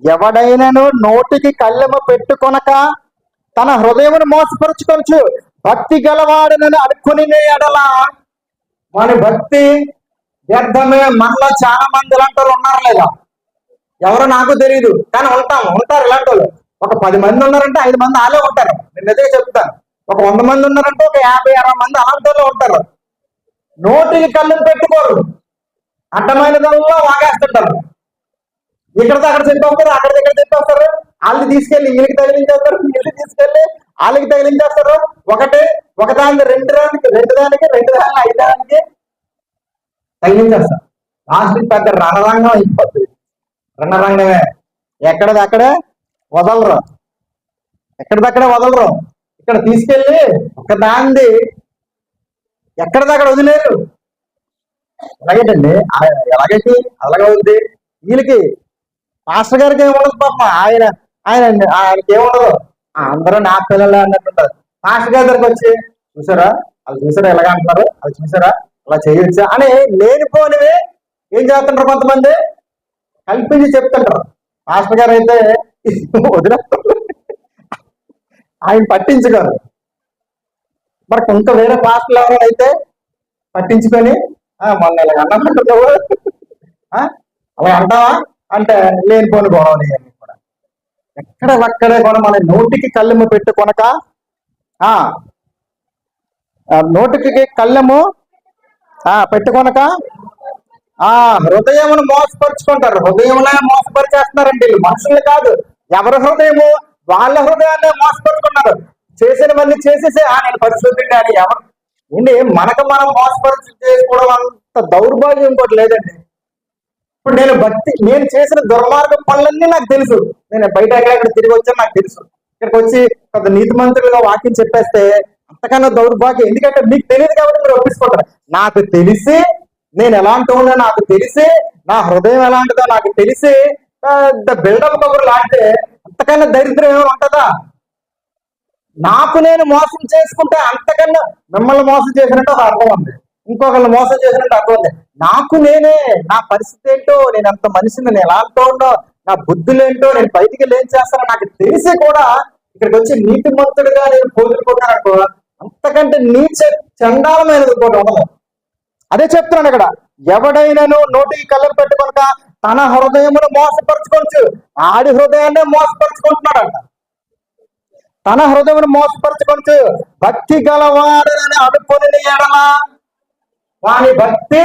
S1: ఎవడైనను నోటికి కళ్ళెము పెట్టుకొనక తన హృదయమును మోసపరుచుకొనచ్చు భక్తి గలవాడనని అనుకుని ఎడల మన భక్తి వ్యర్థమే. మనలో చాలా మంది ఇలాంటి వాళ్ళు ఉన్నారు లేదా? ఎవరో నాకు తెలియదు, కానీ ఉంటారు ఇలాంటి వాళ్ళు. ఒక 10 మంది ఉన్నారంటే 5 మంది వాళ్ళే ఉంటారు. నేను నిజంగా చెప్తాను. ఒక 100 మంది ఉన్నారంటే ఒక 50-60 మంది అలాంటి వాళ్ళు ఉంటారు. నోటికి కళ్ళెం పెట్టుకోరు, అడ్డమైనదల్లా వాగేస్తుంటారు. ఇక్కడితో అక్కడ చెప్పేస్తారు, అక్కడ దగ్గర చెప్పేస్తారు. వాళ్ళని తీసుకెళ్లి వీళ్ళకి తగిలించేస్తారు, వీళ్ళని తీసుకెళ్లి వాళ్ళకి తగిలించేస్తారు. ఒకదాన్ని రెండు దానికి 5 దానికి తగిలించేస్తారు. లాస్ట్ పెద్ద రణరంగం అయిపోతుంది. రణరంగమే. ఎక్కడిదక్కడే వదలరు. ఇక్కడ తీసుకెళ్లి ఒకదాన్ని ఎక్కడిదక్కడ వదిలేరు. ఎలాగేటండి? ఎలాగైతే అలాగే ఉంది. వీళ్ళకి మాస్టర్ గారికి ఏముండదు పాపం. ఆయనకి ఏముండదు. అందరూ నా పిల్లలే అన్నట్టుంటారు. మాస్టర్ గారి దగ్గరికి వచ్చి చూసారా ఎలాగ అంటున్నారు, అది చూసారా అలా చేయొచ్చా అని లేనిపోనివి ఏం చేస్తుంటారు కొంతమంది, కల్పించి చెప్తుంటారు. మాస్టర్ గారు అయితే వదిలేస్తారు, ఆయన పట్టించుకోరు. మరి ఇంకా వేరే పాస్టర్లు ఎవరైనా అయితే పట్టించుకొని మొన్న ఇలాగ అన్నట్టున్నావు అలా అంటావా అంటే లేనిపోని గొడవలు ఇవన్నీ కూడా. ఎక్కడే కూడా మన నోటికి కళ్ళెము పెట్టుకొనక, నోటికి కళ్ళెము పెట్టుకొనక హృదయమును మోసపరుచుకుంటారు. హృదయమునే మోసపరిచేస్తున్నారండి. మనుషులు కాదు, ఎవరి హృదయము వాళ్ళ హృదయాన్ని మోసపరుచుకున్నారు. చేసినవన్నీ చేసేసి నేను పరిశుద్ధంగా అని ఎవరు ఏంటి మనకు మనం మోసపరిచి చేసుకోవడం అంత దౌర్భాగ్యం ఇంకోటి లేదండి. ఇప్పుడు నేను చేసిన దుర్మార్గ పనులన్నీ నాకు తెలుసు. నేను బయట ఎక్కడ తిరిగి వచ్చాను నాకు తెలుసు. ఇక్కడికి వచ్చి కొంత నీతిమంతులుగా వాక్యం చెప్పేస్తే అంత అంతకన్నా దౌర్భాగ్యం. ఎందుకంటే మీకు తెలియదు కాబట్టి మీరు ఒప్పించుకుంటారు. నాకు తెలిసి నేను ఎలాంటి ఉన్నా, నాకు తెలిసి నా హృదయం ఎలాంటిదో నాకు తెలిసి బిల్డప్ కబుర్లు ఆడితే అంతకన్నా దరిద్రం ఏమో ఉంటుందా? నాకు నేను మోసం చేసుకుంటే అంతకన్నా మిమ్మల్ని మోసం చేసినట్టు ఒక అర్థం ఉంది, ఇంకొకరిని మోసం చేసినట్టు అర్థం ఉంది. నాకు నేనే, నా పరిస్థితి ఏంటో, నేను ఎంత మనిషిని, నేను ఎలాంటి ఉండో, నా బుద్ధులేంటో, నేను బయటికి ఏం చేస్తానో నాకు తెలిసి కూడా ఇక్కడికి వచ్చి నీతిమంతుడిగా నేను పోగొట్టుకుంటాను. అంతకంటే నీచ చండాలమైనది ఇంకోటి ఉండదు. అదే చెప్తున్నాను ఇక్కడ, ఎవడైనాను నోటికి కళ్ళం పెట్టుకొనక తన హృదయమును మోసపరచుకోవచ్చు. ఆడి హృదయాన్ని మోసపరుచుకుంటున్నాడంట. తన హృదయమును మోసపరచుకోవచ్చు. భక్తి గలవాడని అనుకుని ఎడల వాని భక్తి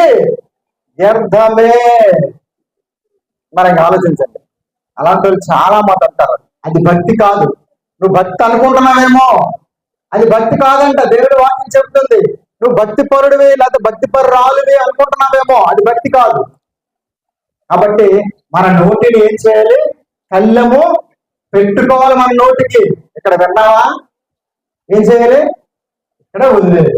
S1: వ్యర్థమే. మరి ఆలోచించండి, అలాంటి వాళ్ళు చాలా మంది అంటారు అది భక్తి కాదు. నువ్వు భక్తి అనుకుంటున్నావేమో, అది భక్తి కాదంట. దేవుడి వాక్యం చెప్తుంది, నువ్వు భక్తి పరుడివి లేకపోతే భక్తి పరురాలువి అనుకుంటున్నావేమో, అది భక్తి కాదు. కాబట్టి మన నోటిని ఏం చేయాలి? కళ్ళెము పెట్టుకోవాలి మన నోటికి. ఇక్కడ విన్నావా? ఏం చేయాలి? ఇక్కడ వదిలేదు.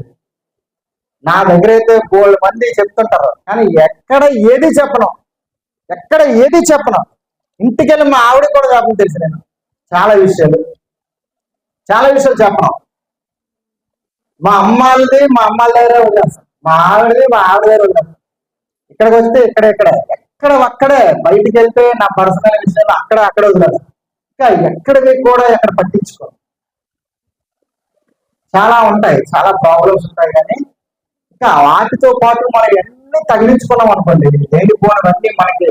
S1: నా దగ్గర అయితే 3 మంది చెప్తుంటారు, కానీ ఎక్కడ ఏది చెప్పను, ఎక్కడ ఏది చెప్పను. ఇంటికి వెళ్ళి మా ఆవిడ కూడా చెప్పను. తెలుసు నేను చాలా విషయాలు చెప్పను. మా అమ్మాళ్ళ దగ్గర వదిలేస్తాను, మా ఆవిడది మా ఆవిడ దగ్గర వదిలేస్తాను. ఇక్కడికి వస్తే అక్కడే బయటికి వెళ్తే నా పర్సనల్ విషయాలు అక్కడ వదిలేస్తాను. ఇంకా ఎక్కడికి కూడా ఎక్కడ పట్టించుకో. చాలా ఉంటాయి, చాలా ప్రాబ్లమ్స్ ఉంటాయి, కానీ ఇంకా వాటితో పాటు మనం ఎన్ని తగిలించుకున్నాం అనుకోండి, లేనిపోయినవన్నీ మనకి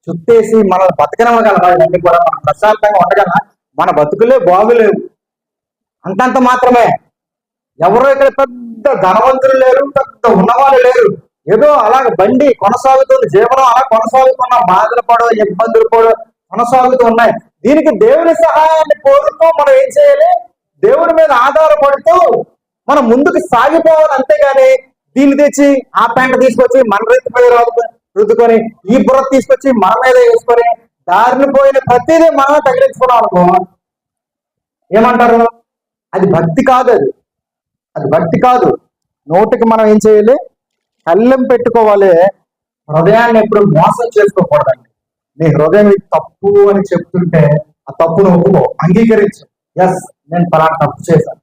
S1: చుట్టేసి మనం బతకనగలమా? ఇవన్నీ కూడా మనం ప్రశాంతంగా ఉండగల మన బతుకులే బాగులేవు. అంతంత మాత్రమే. ఎవరో ఇక్కడ పెద్ద ధనవంతులు లేరు, పెద్ద ఉన్నవాళ్ళు లేరు. ఏదో అలాగ బండి కొనసాగుతుంది, జీవనం అలా కొనసాగుతున్న, బాధలు పడో ఇబ్బందులు పడో కొనసాగుతూ ఉన్నాయి. దీనికి దేవుని సహాయాన్ని కోరుతూ మనం ఏం చేయాలి? దేవుడి మీద ఆధారపడుతూ మనం ముందుకు సాగిపోవాలి. అంతేగాని దీన్ని తెచ్చి ఆ ప్యాంట్ తీసుకొచ్చి మన రీతి మీద రుద్దుకొని, ఈ బుర్ర తీసుకొచ్చి మన మీద వేసుకొని దారిని పోయిన ప్రతిదీ మనమే తగిలించుకున్నాం అనుకో, ఏమంటారు? అది భక్తి కాదు. అది భక్తి కాదు. నోటికి మనం ఏం చేయాలి? కళ్ళెం పెట్టుకోవాలి. హృదయాన్ని ఎప్పుడు మోసం చేసుకోకూడదండి. నీ హృదయం తప్పు అని చెప్తుంటే ఆ తప్పును ఒప్పుకో, అంగీకరించు. ఎస్, నేను పలానా తప్పు చేశాను.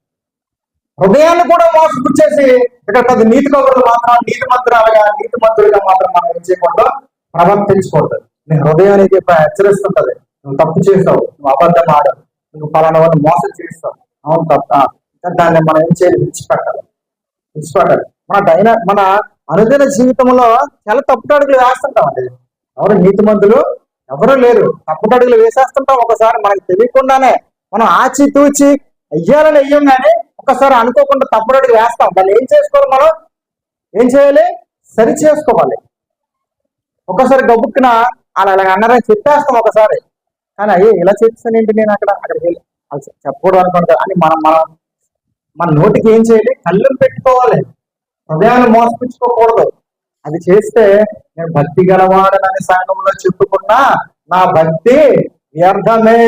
S1: హృదయాన్ని కూడా మోసపుచ్చేసి ఇక్కడ పెద్ద నీతి కబుర్లు మాత్రం నీతిమంతులుగా మాత్రం మనం ఏం చేయకుండా ప్రవర్తించకూడదు. నీ హృదయానికి హెచ్చరిస్తుంటది, నువ్వు తప్పు చేస్తావు, నువ్వు అబద్ధం ఆడవు, నువ్వు పలానా వాడిని మోసం చేస్తావు. అవును, తప్ప. దాన్ని మనం ఏం చేయాలి? విడిచిపెట్టాలి. మన అనుదిన జీవితంలో చాలా తప్పుటడుగులు వేస్తుంటామండి. ఎవరు నీతిమంతులు ఎవరు లేరు. తప్పుటడుగులు వేసేస్తుంటాం. ఒకసారి మనకి తెలియకుండానే మనం ఆచితూచి వెయ్యాలని వెయ్యం, కానీ ఒకసారి అనుకోకుండా తప్పుడడుగు వేస్తాం. దాన్ని ఏం చేసుకోవాలి? మనం ఏం చేయాలి? సరి చేసుకోవాలి. ఒకసారి గబుక్కున అలా అన్నారని చెప్పేస్తాం ఒకసారి, కానీ అయ్యే ఇలా చెప్పేసానేంటి నేను అక్కడికి వెళ్ళి చెప్పకూడదు అనుకుంటా అని మన నోటికి ఏం చేయాలి? కళ్ళెం పెట్టుకోవాలి. హృదయాన్ని మోసపుచ్చుకోకూడదు. అది చేస్తే నేను భక్తి గలవాడనని సంఘంలో చెప్పుకున్నా నా భక్తి వ్యర్థమే.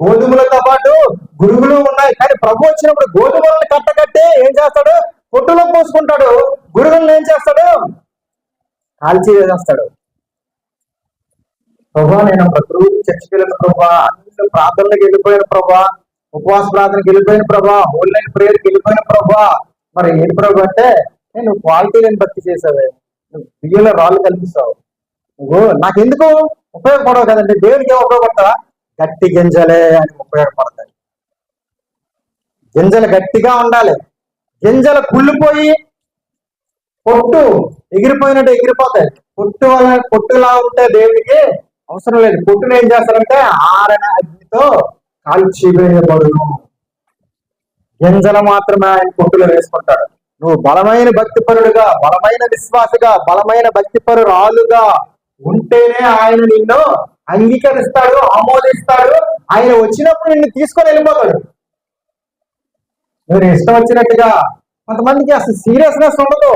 S1: గోధుమలతో పాటు గురుగులు ఉన్నాయి, కానీ ప్రభు వచ్చినప్పుడు గోధుమలను కట్టకట్టి ఏం చేస్తాడు? పొట్టులో పోసుకుంటాడు. గురుగులను ఏం చేస్తాడు? కాల్చి వేసేస్తాడు. ప్రభా, నేను ప్రతిరోజు చర్చికి వెళ్ళిన ప్రభా, అన్ని ప్రార్థనలకు వెళ్ళిపోయిన ప్రభా, ఉపవాస ప్రార్థనకి వెళ్ళిపోయిన ప్రభా, ఆన్లైన్ ప్రేయర్కి వెళ్ళిపోయిన ప్రభా, మరి ఏంటి ప్రభు అంటే, నేను క్వాలిటీ లేని భక్తి చేసావే, నువ్వు బియ్యంలో రాళ్ళు కల్పిస్తావు, నువ్వు నాకెందుకు ఉపయోగపడవు కదండి. దేవునికి ఏం ఉపయోగపడతావా? గట్టి గింజలే అని ఉపయోగపడతాయి. గింజలు గట్టిగా ఉండాలి. గింజలు కుళ్ళిపోయి పొట్టు ఎగిరిపోయినట్టు ఎగిరిపోతాయి. పొట్టులా ఉంటే దేవుడికి అవసరం లేదు. పొట్టును ఏం చేస్తారంటే ఆరని అగ్నితో కాల్చివేయబడును. గింజలు మాత్రమే ఆయన పొట్టులో వేసుకుంటాడు. నువ్వు బలమైన భక్తిపరుడుగా, బలమైన విశ్వాసగా, బలమైన భక్తిపరురాలుగా ఉంటేనే ఆయన నిన్ను అంగీకరిస్తాడు, ఆమోదిస్తాడు. ఆయన వచ్చినప్పుడు నిన్ను తీసుకొని వెళ్ళిపోతాడు. మీరు ఇష్టం వచ్చినట్టుగా, కొంతమందికి అసలు సీరియస్నెస్ ఉండదు,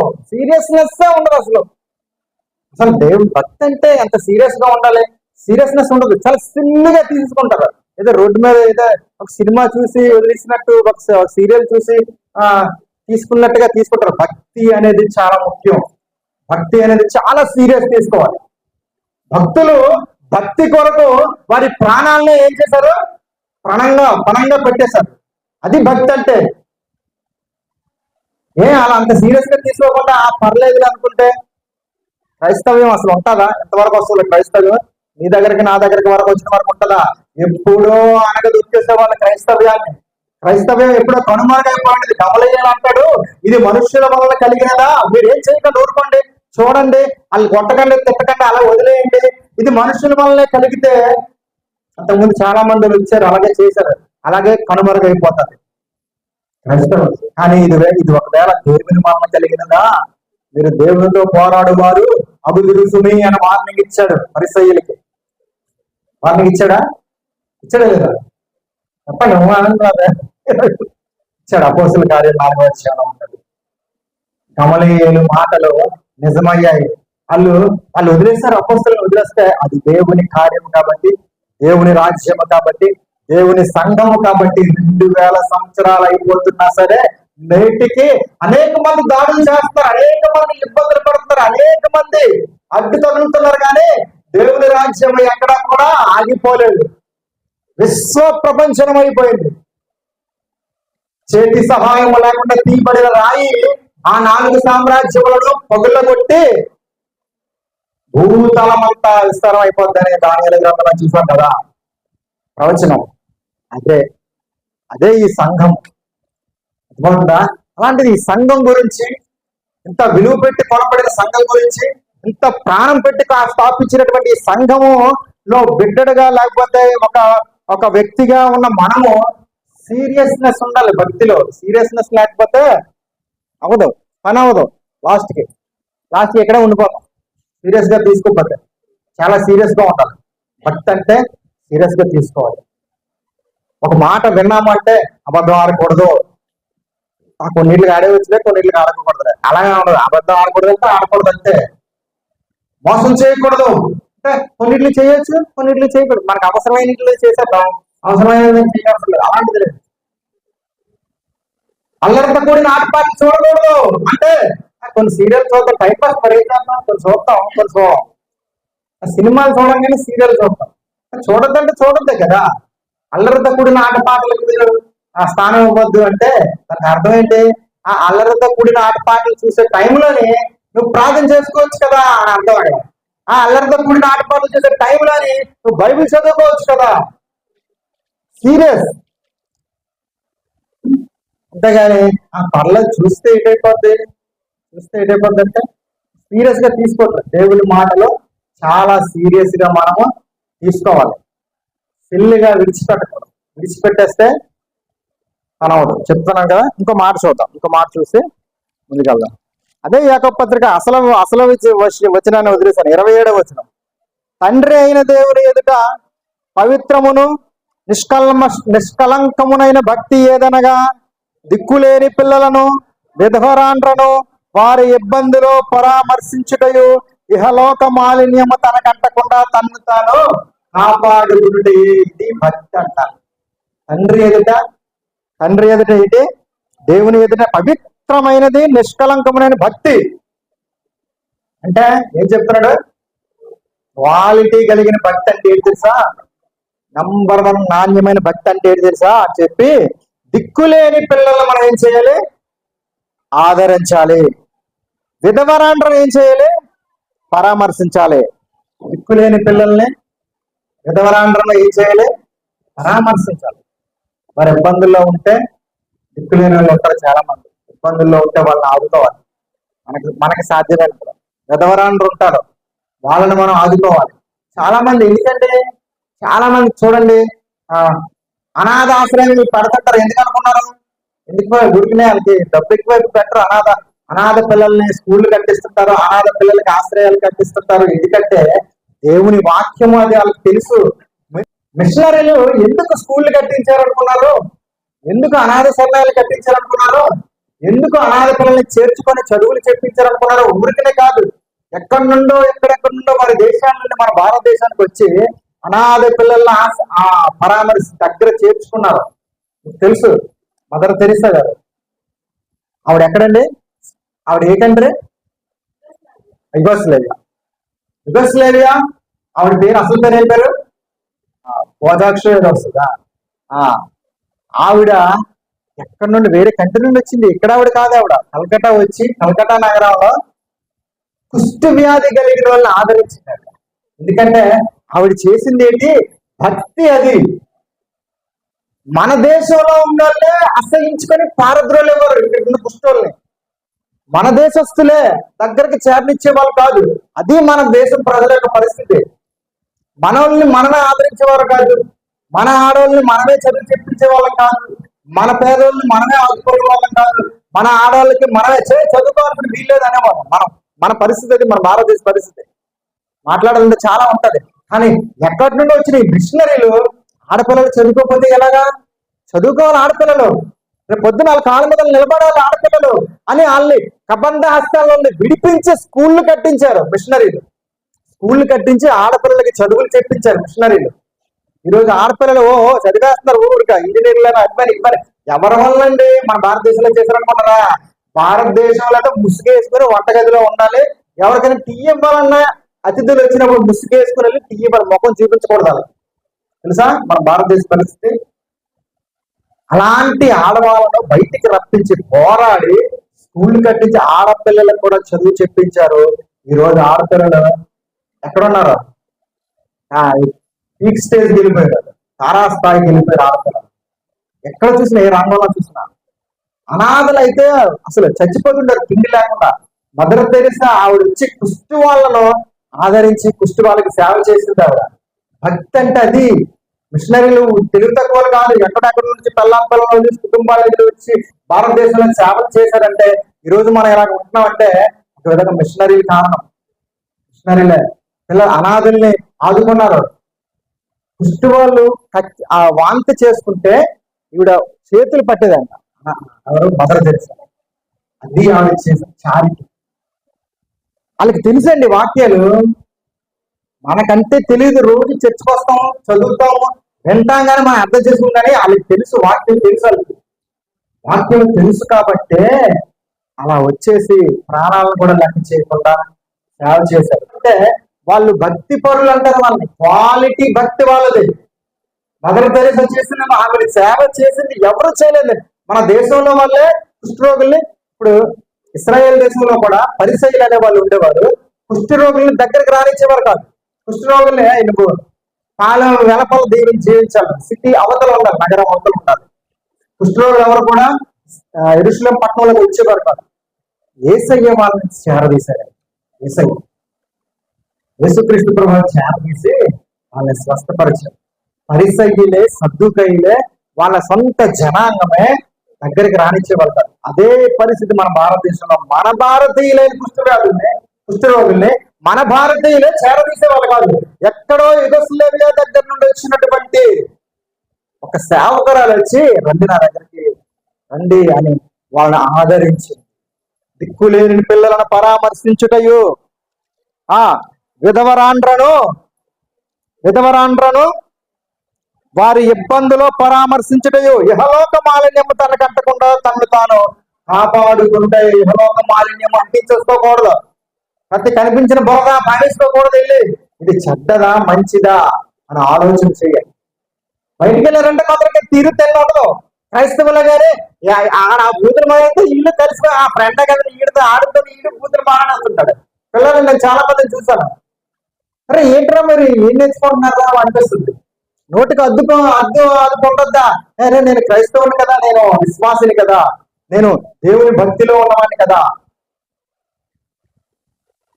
S1: అసలు దేవుడి భక్తి అంటే ఎంత సీరియస్ గా ఉండాలి? సీరియస్నెస్ ఉండదు, చాలా సిల్లిగా తీసుకుంటారు. ఏదో రోడ్డు మీద ఏదో ఒక సినిమా చూసి వదిలేసినట్టు, ఒక సీరియల్ చూసి తీసుకున్నట్టుగా తీసుకుంటారు. భక్తి అనేది చాలా ముఖ్యం. భక్తి అనేది చాలా సీరియస్ తీసుకోవాలి. భక్తులు భక్తి కొరకు వారి ప్రాణాలని ఏం చేశారు? పణంగా పెట్టేశారు. అది భక్తి అంటే. అలా అంత సీరియస్ గా తీసుకోకుండా పర్లేదు అనుకుంటే క్రైస్తవ్యం అసలు ఉంటుందా? ఎంతవరకు వస్తుంది క్రైస్తవ్యం? నీ దగ్గరికి నా దగ్గరికి వరకు వచ్చిన వరకు ఉంటుందా? ఎప్పుడో అనగదొక్కేసే వాళ్ళ క్రైస్తవ్యాన్ని. క్రైస్తవ్యం ఎప్పుడో కనుమరుగైపోయింది. కమలయ్యాలు అంటాడు, ఇది మనుష్యుల వల్ల కలిగినదా? మీరు ఏం చేయకండి, ఊరుకోండి, చూడండి, వాళ్ళు కొట్టకండి, తిట్టకండి, అలా వదిలేయండి. ఇది మనుషుల వల్లనే కలిగితే అంతకుముందు చాలా మంది వచ్చారు, అలాగే చేశారు, అలాగే కనుమరుగైపోతారు క్రైస్తవం. కానీ ఇది ఒకవేళ దేవుని మహిమ కలిగినదా? మీరు దేవునితో పోరాడువారు అబుదురుసుమి అని వార్నింగ్ ఇచ్చాడు పరిసయ్యులకి. వార్నింగ్ ఇచ్చాడా? ఇచ్చాడా లేదా? చెప్పండి. ఇచ్చాడు. అపోస్తుల కార్యం 4వ అధ్యాయంలో ఉంటుంది. గమలీయేలు మాటలు నిజమయ్యాయి. వాళ్ళు వదిలేస్తారు. అపోస్తులను వదిలేస్తే అది దేవుని కార్యం కాబట్టి, దేవుని రాజ్యము కాబట్టి, దేవుని సంఘము కాబట్టి 2000 సంవత్సరాలు అయిపోతున్నా సరే నేటికి అనేక మంది దాడులు చేస్తారు, అనేక మంది ఇబ్బందులు పడుతున్నారు, అనేక మంది అడ్డు తగులుతున్నారు. కానీ దేవుని రాజ్యం ఎక్కడా కూడా ఆగిపోలేదు. విశ్వ ప్రపంచం అయిపోయింది. చేతి సహాయం లేకుండా తీయబడిన రాయి ఆ 4 సామ్రాజ్యములను పగులగొట్టి భూతలమంతా విస్తారం అయిపోద్దని దానియేలు గ్రంథంలో చూసాం కదా ప్రవచనం. అదే ఈ సంఘం. అర్థమవుతుందా? అలాంటిది ఈ సంఘం గురించి, ఇంత విలువ పెట్టి కొనబడిన సంఘం గురించి, ఇంత ప్రాణం పెట్టి స్థాపించినటువంటి ఈ సంఘములో బిడ్డడుగా లేకపోతే ఒక వ్యక్తిగా ఉన్న మనము సీరియస్నెస్ ఉండాలి. భక్తిలో సీరియస్నెస్ లేకపోతే పని అవ్వదు. లాస్ట్కి ఎక్కడే ఉండిపోతాం. సీరియస్ గా తీసుకోకపోతే చాలా సీరియస్ గా ఉండాలి. భక్తి అంటే సీరియస్ గా తీసుకోవాలి. ఒక మాట విన్నామంటే అబద్ధం ఆడకూడదు. కొన్నిటికి ఆడేవచ్చులే, కొన్నిటికి ఆడకూడదు. అలాగే ఉండదు. అబద్ధం ఆడకూడదు అంటే ఆడకూడదు అంతే. మోసం చేయకూడదు అంటే కొన్నిటిని చేయొచ్చు, కొన్నిటిని చేయకూడదు. మనకు అవసరమైన ఇంట్లో చేసేద్దాం, అవసరమైన చేయవలసిన అలాంటిది లేదు. అల్లరితో కూడిన ఆటపాటలు చూడకూడదు అంటే కొన్ని సీరియల్ చూద్దాం, టైం పాస్ పరిగెత్తాం, కొన్ని చూద్దాం, కొన్ని చూడం. సినిమాలు చూడంగానే సీరియల్ చూద్దాం. చూడద్దంటే చూడద్దే కదా. అల్లరితో కూడిన ఆటపాటలకు మీరు స్థానం ఇవ్వద్దు అంటే దానికి అర్థం ఏంటి? ఆ అల్లరితో కూడిన ఆటపాటలు చూసే టైంలోనే నువ్వు ప్రార్థన చేసుకోవచ్చు కదా అని అర్థం. ఆ అల్లరితో కూడిన ఆటపాటలు చూసే టైంలోని నువ్వు బైబిల్ చదువుకోవచ్చు కదా. సీరియస్. అంతేగాని పర్లేదు చూస్తే ఏటైపోద్ది అంటే సీరియస్ గా తీసుకోవట్లేదు. దేవుని మాటలో చాలా సీరియస్ గా మనము తీసుకోవాలి. సిల్లిగా విడిచిపెట్టేస్తే అనవదు. చెప్తున్నాం కదా. ఇంకో మాట చూద్దాం. ఇంకో మాట చూసి ముందుకెళ్దాం. అదే యాకోబు పత్రిక అసలు వచనాన్ని వదిలేశాను. 27వ వచనం. తండ్రి అయిన దేవుని ఎదుట పవిత్రమును నిష్కలంకమునైన భక్తి ఏదనగా దిక్కులేని పిల్లలను, విధవరాండ్రను వారి ఇబ్బందిలో పరామర్శించుటయు, ఇహలోక మాలిన్యము తనకంటకుండా తన్ను తాను కాపాడుకునుటే ఇది భక్తి అంటారు. తండ్రి ఎదుట ఏంటి? దేవుని ఎదుట పవిత్రమైనది నిష్కలంకమైన భక్తి అంటే ఏం చెప్తున్నాడు? క్వాలిటీ కలిగిన భక్తి అంటే ఏంటి తెలుసా? నంబర్ 1 నాణ్యమైన భక్తి అంటే ఏంటి తెలుసా అని చెప్పి, దిక్కులేని పిల్లలు మనం ఏం చేయాలి? ఆదరించాలి. విధవరాండ్రను ఏం చేయాలి? పరామర్శించాలి. దిక్కులేని పిల్లల్ని, విధవరాండ్రను ఏం చేయాలి? పరామర్శించాలి. మరి ఇబ్బందుల్లో ఉంటే, దిక్కులేని వాళ్ళు ఉంటారు చాలా మంది. ఇబ్బందుల్లో ఉంటే వాళ్ళని ఆదుకోవాలి. మనకి సాధ్యమైన విధవరాండ్రు ఉంటారు, వాళ్ళని మనం ఆదుకోవాలి. చాలా మంది ఎందుకంటే చాలా మంది చూడండి అనాథాశ్రయం పెడుతుంటారు. ఎందుకు అనుకున్నారు? ఎందుకు ఉడికినే వాళ్ళకి డబ్బు ఎక్కువైపు పెట్టరు. అనాథ పిల్లల్ని స్కూళ్ళు కట్టిస్తుంటారు, అనాథ పిల్లలకి ఆశ్రయాలు కట్టిస్తుంటారు. ఎందుకంటే దేవుని వాక్యము అది వాళ్ళకి తెలుసు. మిషనరీలు ఎందుకు స్కూళ్ళు కట్టించారనుకున్నారు? ఎందుకు అనాథ శరణాలు కట్టించారనుకున్నారు? ఎందుకు అనాథ పిల్లల్ని చేర్చుకొని చదువులు చెప్పించారనుకున్నారు? ఊరికనే కాదు, ఎక్కడి నుండో వారి దేశాల నుండి మన భారతదేశానికి వచ్చి అనాథ పిల్లల్ని పరామర్శ దగ్గర చేర్చుకున్నారు. తెలుసు, మదర్ తెరిసా గారు ఆవిడ ఎక్కడండి? ఆవిడ ఏ కంట్రీ? యుగోస్లేవియా. యుగోస్లేవియా. ఆవిడ పేరు, అసలు పేరు ఏం పేరు? పోజాక్ష ఏదో వస్తుందా? ఆ, ఆవిడ ఎక్కడి నుండి, వేరే కంట్రీ నుండి వచ్చింది. ఇక్కడ ఆవిడ కాదు, ఆవిడ కలకట్టా వచ్చి కలకట్టా నగరంలో కుష్టు వ్యాధి కలిగిన వాళ్ళని ఆదరించింది ఆవిడ. ఎందుకంటే ఆవిడ చేసింది ఏంటి? భక్తి. అది మన దేశంలో ఉన్న వాళ్ళే అసహించుకొని పారద్రోలేవారు ఇక్కడ ఉన్న కుష్ఠోల్ని. మన దేశస్తులే దగ్గరికి చేరనిచ్చే వాళ్ళు కాదు. అది మన దేశం ప్రజల యొక్క పరిస్థితి. మనల్ని మనమే ఆదరించేవారు కాదు, మన ఆడవాళ్ళని మనమే చదువు చెప్పించే వాళ్ళం కాదు, మన పేదోళ్ళని మనమే ఆదుకోవడం వాళ్ళం కాదు, మన ఆడవాళ్ళకి మనమే చదువుకోవాల్సిన వీల్లేదు అనేవాళ్ళం. మన పరిస్థితి అది, మన భారతదేశ పరిస్థితి. మాట్లాడాలంటే చాలా ఉంటది. కానీ ఎక్కడి నుండి వచ్చిన ఈ మిషనరీలు ఆడపిల్లలు చదువుకోకపోతే ఎలాగా? చదువుకోవాలి ఆడపిల్లలు, రేపు పొద్దున వాళ్ళ కాళ్ళ మీద నిలబడాలి ఆడపిల్లలు అని వాళ్ళని కబంధ హస్తాలను విడిపించి స్కూళ్ళు కట్టించారు మిషనరీలు. స్కూళ్ళు కట్టించి ఆడపిల్లలకి చదువులు చెప్పించారు మిషనరీలు. ఈరోజు ఆడపిల్లలు ఓహో చదివేస్తున్నారు ఊరుగా, ఇంజనీర్లను అబ్బాయి ఇబ్బంది. ఎవరి వల్ల అండి? మన భారతదేశంలో చేశారనుకున్నారా? భారతదేశంలో అయితే ముసుగేసుకుని వంటగదిలో ఉండాలి. ఎవరికైనా టీ ఇవ్వాలన్నా అతిథులు వచ్చినప్పుడు ముసుగేసుకుని వెళ్ళి టీ ఇవ్వాలి, ముఖం చూపించకూడదు. తెలుసా మన భారతదేశ పరిస్థితి? అలాంటి ఆడవాళ్ళను బయటికి రప్పించి పోరాడి స్కూళ్ళు కట్టించి ఆడపిల్లలకు కూడా చదువు చెప్పించారు. ఈరోజు ఆడపిల్లలు ఎక్కడున్నారు? పీక్ స్టేజ్ వెళ్ళిపోయారు, తారాస్థాయికి వెళ్ళిపోయారు ఆడపిల్లలు. ఎక్కడ చూసినా, ఏ రంగంలో చూసినా అనాథలు అయితే అసలు చచ్చిపోతుంటారు తిండి లేకుండా. మదర్ తెరిసా ఆవిడ వచ్చి కుష్టి వాళ్ళను ఆదరించి కుష్టి వాళ్ళకి సేవ చేసింది ఆవిడ. భక్తి అంటే అది. మిషనరీలు తెలుగు తక్కువలు కాదు, ఎక్కడెక్కడ నుంచి పిల్లల నుంచి కుటుంబాల వచ్చి భారతదేశంలో సేవలు చేశారంటే ఈరోజు మనం ఎలా ఉంటున్నామంటే ఒక విధంగా మిషనరీ కారణం. మిషనరీలే పిల్లలు అనాథల్ని ఆదుకున్నారు. కుష్టి వాళ్ళు ఆ వాంతి చేసుకుంటే ఈవిడ చేతులు పట్టేదంట. ఎవరు? Mother Teresa. అది ఆవిడ చేసిన చారిటీ. వాళ్ళకి తెలుసండి వాక్యాలు, మనకంటే తెలియదు. రోజు చర్చకు వస్తాం, చదువుతాము, వింటాం, కానీ మనం అర్థం చేసుకుంటానే వాళ్ళకి తెలుసు, వాక్యం తెలుసు. వాళ్ళకి వాక్యం తెలుసు కాబట్టే అలా వచ్చేసి ప్రాణాలను కూడా లెక్క చేయకుండా సేవ చేశారు. అంటే వాళ్ళు భక్తి పరులు అంటారు వాళ్ళని. క్వాలిటీ భక్తి వాళ్ళది. మదర్ తెరిసా చేసిన ఆవిడ సేవ చేసింది ఎవరు చేయలేదు. మన దేశంలో వాళ్ళే కుష్ఠరోగుల్ని, ఇప్పుడు ఇస్రాయేల్ దేశంలో కూడా పరిసయ్యులు అనే వాళ్ళు ఉండేవారు. కుష్ఠ రోగుల్ని దగ్గరికి రానిచ్చేవారు కాదు. కుష్ఠరోగుల్ని నువ్వు పాలెం వెలపల దీవిని జీవించాలి, సిటీ అవతల ఉండాలి, నగరం అవతల ఉండాలి. కుష్ఠరోగులు ఎవరు కూడా యెరూషలేం పట్టణంలోకి వచ్చేవారు కాదు. యేసయ్య వాళ్ళని చేరదీశారు. యేసుక్రీస్తు ప్రభువుని చేరదీసి వాళ్ళని స్వస్థపరిచారు. పరిసయ్యులే, సద్దుకయ్యులే, వాళ్ళ సొంత జనాంగమే దగ్గరికి రానిచ్చేవారు కాదు. అదే పరిస్థితి మన భారతదేశంలో. మన భారతీయులైన కుష్ఠరోగుల్ని మన భారతీయులే చేరదీసే వాళ్ళు కాదు. ఎక్కడో యుగోస్లేవియా దగ్గర నుండి వచ్చినటువంటి ఒక సేవకురాలు వచ్చి రండి నా దగ్గరికి రండి అని వాళ్ళని ఆదరించి దిక్కులేని పిల్లలను పరామర్శించుటయు, విధవరాండ్రను వారి ఇబ్బందులో పరామర్శించుటయు, ఇహలోక మాలిన్యము తనకు అంటకుండా తనను తాను కాపాడుకుంటే. ఇహలోక మాలిన్యం అంటించేసుకోకూడదు. ప్రతి కనిపించిన బొరగా పారేసుకోకూడదు. వెళ్ళి ఇది చెడ్డదా మంచిదా అని ఆలోచన చేయాలి. బయటికి వెళ్ళారంటే కొందరికి తీరు తెల్లదు. క్రైస్తవులు గారే ఆడ బూతులు మారితే ఇల్లు కలిసిపోయి ఆ ఫ్రెండ్ కదా ఈడితో ఆడుతో ఈడు బూతులు మాట్లాడుతుంటాడు. పిల్లలు నేను చాలా మందిని చూసాను. అరే ఏంట్రా మరి ఏం నేర్చుకుంటున్నారా అనిపిస్తుంది. నోటికి అద్దుకుంటుందా? అరే నేను క్రైస్తవుని కదా, నేను విశ్వాసిని కదా, నేను దేవుని భక్తిలో ఉన్నవాడిని కదా,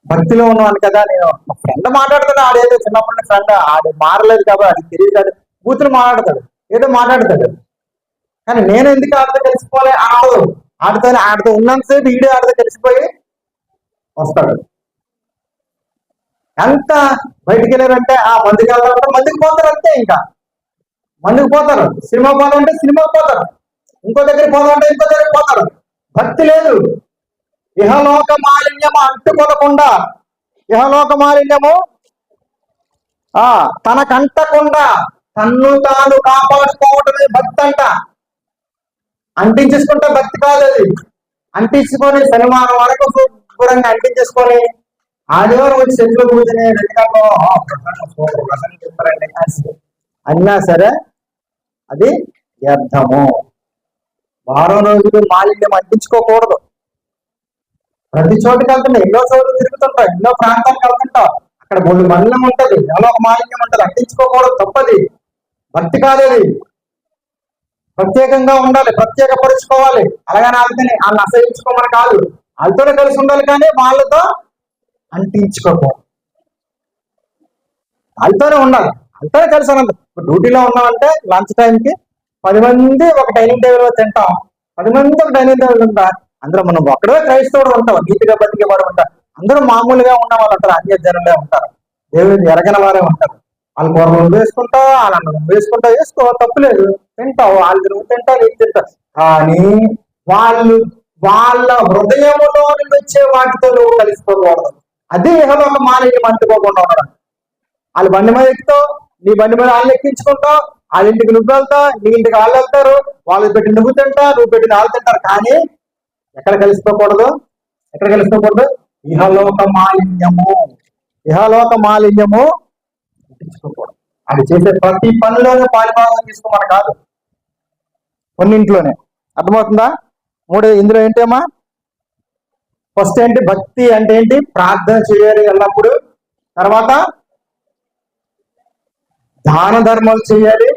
S1: నేను మా ఫ్రెండ్ మాట్లాడుతాడు. ఆడేదో చిన్నప్పటి ఫ్రెండ్ ఆడు మారలేదు కాబట్టి అది తెలియదు, బూతులు మాట్లాడతాడు, ఏదో మాట్లాడతాడు. కానీ నేను ఎందుకు ఆడితో కలిసిపోలే ఆడదు. ఆడితో ఉన్నంతసేపు ఈడే ఆడితో కలిసిపోయి వస్తాడు. ఎంత బయటికి వెళ్ళారంటే మందుకి వెళ్ళాలంటే మందుకు పోతారు అంతే. ఇంకా మందుకు పోతారు. సినిమా పోవాలంటే సినిమాకి పోతారు. ఇంకో దగ్గరికి పోవాలంటే ఇంకో దగ్గరికి పోతారు. భక్తి లేదు. ఇహలోక మాలిన్యము అంటుకొనకుండా, ఇహలోక మాలిన్యము తనకంటకుండా తన్ను తాను కాపాడుకోవటమే భక్తి అంట. అంటించేసుకుంటే భక్తి కాదు అది. అంటించుకొని శనివారం వరకు శుభ్రంగా అంటించేసుకొని ఆదివారం వచ్చి చెట్లు కూర్చొని చెప్పారండి అన్నా సరే అది వ్యర్థము. వారం రోజులు మాలిన్యం అంటించుకోకూడదు. ప్రతి చోటుకి వెళ్తుంటాం, ఎన్నో చోట్ల తిరుగుతుంటాం, ఎన్నో ప్రాంతాలకు వెళ్తుంటాం, అక్కడ బొల్లు మలినం ఉంటది, ఎలా ఒక మాలిన్యం ఉంటది. అంటించుకోకూడదు, తప్పది. భక్తి కాదేది. ప్రత్యేకంగా ఉండాలి, ప్రత్యేక పరుచుకోవాలి. అలాగని వాళ్ళని అసహించుకోమని కాదు, వాళ్ళతోనే కలిసి ఉండాలి, కానీ వాళ్ళతో అంటించుకోకూడదు. వాళ్ళతోనే ఉండాలి, వాళ్ళతోనే కలిసి ఉండాలి. ఇప్పుడు డ్యూటీలో ఉన్నామంటే లంచ్ టైంకి 10 మంది ఒక డైనింగ్ టేబుల్ తింటాం, 10 మంది ఒక డైనింగ్ టేబుల్ ఉంటారు. అందులో మనం ఒక్కడే క్రైస్తవుడు ఉంటాం, నీతిగా బతికేవాడు ఉంటారు. అందరూ మామూలుగా ఉన్న వాళ్ళు ఉంటారు, అన్య జనులే ఉంటారు, దేవుడిని ఎరగని వారే ఉంటారు. వాళ్ళు కూరలు వేసుకుంటావు, వాళ్ళ అన్నం వేసుకుంటావు, వేసుకో, తప్పులేదు, తింటావు, వాళ్ళు నువ్వు తింటావు, నీకు తింటావు. కానీ వాళ్ళ హృదయంలో వచ్చే వాటితో నువ్వు కలిసిపోకూడదు. అదే ఇహలోక మాలిన్యం అంటుకోకుండా ఉండడం. వాళ్ళ బండి మీద ఎక్కుతావు, నీ బండి మీద వాళ్ళు ఎక్కించుకుంటావు, వాళ్ళ ఇంటికి నువ్వు వెళ్తావు, నీ ఇంటికి వాళ్ళు వెళ్తారు, వాళ్ళు పెట్టి నువ్వు తింటావు, నువ్వు పెట్టిన వాళ్ళు తింటారు. కానీ ఎక్కడ కలిసిపోకూడదు, ఎక్కడ కలిసిపోకూడదు? ఇహలోక మాలిన్యము. ఇహలోక మాలిన్యము అంటించుకోకూడదు. అది చేసే ప్రతి పనిలోనే పాలిభాగం తీసుకోమని కాదు, కొన్నింట్లోనే. అర్థమవుతుందా? ఇందులో ఏంటమ్మా? ఫస్ట్ ఏంటి? భక్తి అంటే ఏంటి? ప్రార్థన చేయాలి ఎల్లప్పుడు. తర్వాత దాన ధర్మాలు చేయాలి.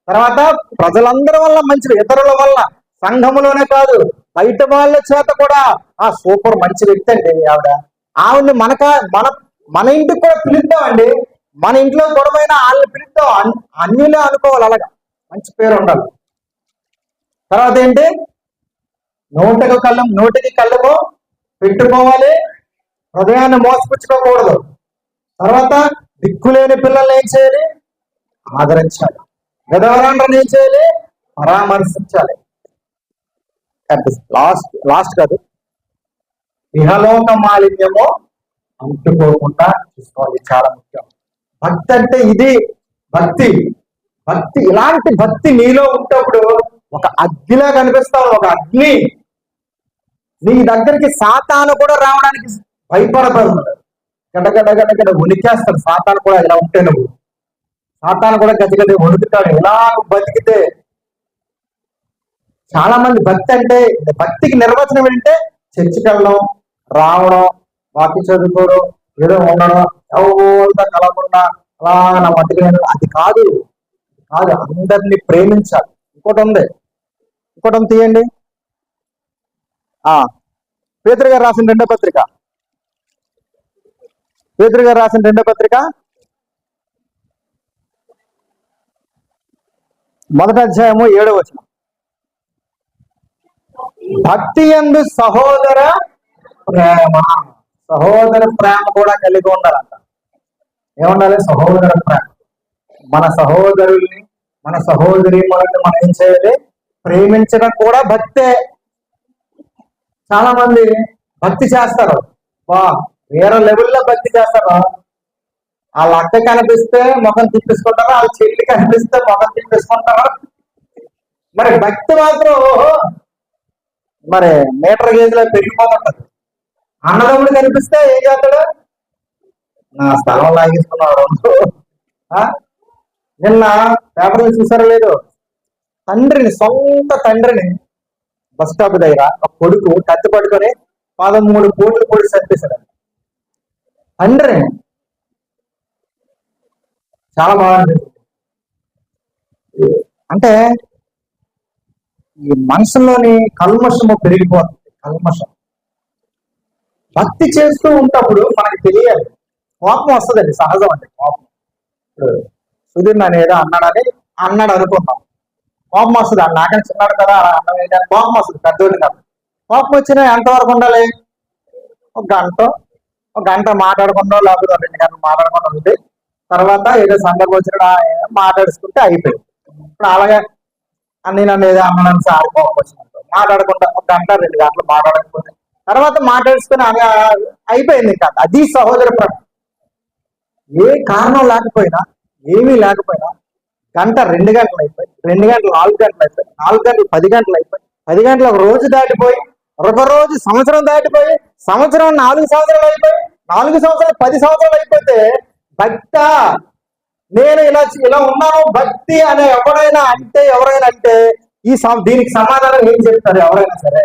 S1: తర్వాత ప్రజలందరి వల్ల మంచిది, ఇతరుల వల్ల, సంఘములోనే కాదు బయట వాళ్ళ చేత కూడా. ఆ సూపర్ మంచి వ్యక్తి అండి ఆవిడని మన ఇంటికి కూడా పిలుద్దామండి. మన ఇంట్లో గొడవైనా వాళ్ళని పిలుద్దాం, అన్యులే అనుకోవాలి, అలాగా మంచి పేరు ఉండాలి. తర్వాత ఏంటి? నోటికి కళ్ళము పెట్టుకోవాలి, హృదయాన్ని మోసపుచ్చుకోకూడదు. తర్వాత దిక్కులేని పిల్లల్ని ఏం చేయాలి? ఆదరించాలి. విధవరాండ్రని ఏం చేయాలి? పరామర్శించాలి. లాస్ట్ కాదు, ఇహలోక మాలిన్యము అంటుకోకుండా చూసుకోవాలి, చాలా ముఖ్యం. భక్తి అంటే ఇది. భక్తి ఇలాంటి భక్తి నీలో ఉంటప్పుడు ఒక అగ్నిలా కనిపిస్తావు. ఒక అగ్ని నీ దగ్గరికి సాతాను కూడా రావడానికి భయపడతాడు. గడగడ ఉనికేస్తాడు సాతాను కూడా. ఇలా ఉంటే నువ్వు, సాతాను కూడా గదిగది వణుకుతాడు ఇలా బతికితే. చాలా మంది భక్తి అంటే, భక్తికి నిర్వచనం ఏంటంటే చర్చికి వెళ్ళడం, రావడం, వాక్యం చదువుకోవడం, ఏదో ఉండడం, ఎవరితో కలగకుండా అలా నా బతికి. అది కాదు. అందరినీ ప్రేమించాలి. ఇంకోటి తీయండి. పేతురు గారు రాసిన రెండో పత్రిక మొదటి అధ్యాయము 7వ వచనం. భక్తి యందు సహోదర ప్రేమ కూడా కలిగి ఉండాలంట. ఏముండాలి? సహోదర ప్రేమ. మన సహోదరుల్ని, మన సహోదరీమణుల్ని మనం ఏం చేయాలి? ప్రేమించడం కూడా భక్తే. చాలా మంది భక్తి చేస్తారు, వేరే లెవెల్లో భక్తి చేస్తారు. వాళ్ళ అక్క కనిపిస్తే ముఖం తిప్పేసుకుంటారు, వాళ్ళ చెల్లి కనిపిస్తే ముఖం తిప్పేసుకుంటారు. మరి భక్తి మాత్రం మరి మీటర్ గేజ్లో పెరిగిపోతుంటది. అన్నదమ్ముడు కనిపిస్తే ఏం చేస్తాడు? నా స్థలం లాగేసుకున్నాడు. నిన్న పేపర్లు చూసారో లేదు, సొంత తండ్రిని బస్ స్టాప్ దగ్గర ఒక కొడుకు కత్తి పట్టుకొని 13 కోట్లు పొడి చంపేశాడు. తండ్రి చాలా బాగుంది. అంటే ఈ మనసులోని కల్మషము పెరిగిపోతుంది. భక్తి చేస్తూ ఉన్నప్పుడు మనకి తెలియాలి, కోపం వస్తుందండి, సహజం అండి కోపం. సుధీర్ నన్ను ఏదో అన్నాడు అనుకున్నాం, కోపం వస్తుంది. నాకని చిన్నాడు కదా, అలా అన్నం ఏంటంటే కోపం వస్తుంది. పెద్దోళ్ళు కాదు. కోపం వచ్చినా ఎంతవరకు ఉండాలి? ఒక గంట మాట్లాడకుండా, లేకపోతే 2 గంటలు మాట్లాడకుండా ఉంటే తర్వాత ఏదో సందర్భం వచ్చినా మాట్లాడుకుంటే అయిపోయింది. ఇప్పుడు అలాగే నన్ను ఏదో అన్నాను సార్ కోపం వచ్చినట్టు మాట్లాడకుండా 1 గంట 2 గంటలు మాట్లాడకపోతే తర్వాత మాట్లాడుకుని అయిపోయింది కాదు. అది సహోదర ప్రేమ. ఏ కారణం లేకపోయినా, ఏమీ లేకపోయినా గంట 2 గంటలు అయిపోయి, 2 గంటలు 4 గంటలు అయిపోయి, 4 గంటలు 10 గంటలు అయిపోయి, 10 గంటలు ఒక రోజు దాటిపోయి, ఒక రోజు సంవత్సరం దాటిపోయి, సంవత్సరం 4 సంవత్సరాలు అయిపోయి, 4 సంవత్సరాలు 10 సంవత్సరాలు అయిపోతే భక్త నేను ఇలా ఉన్నాను భక్తి అనే ఎవరైనా అంటే దీనికి సమాధానం ఏం చెప్తారు? ఎవరైనా సరే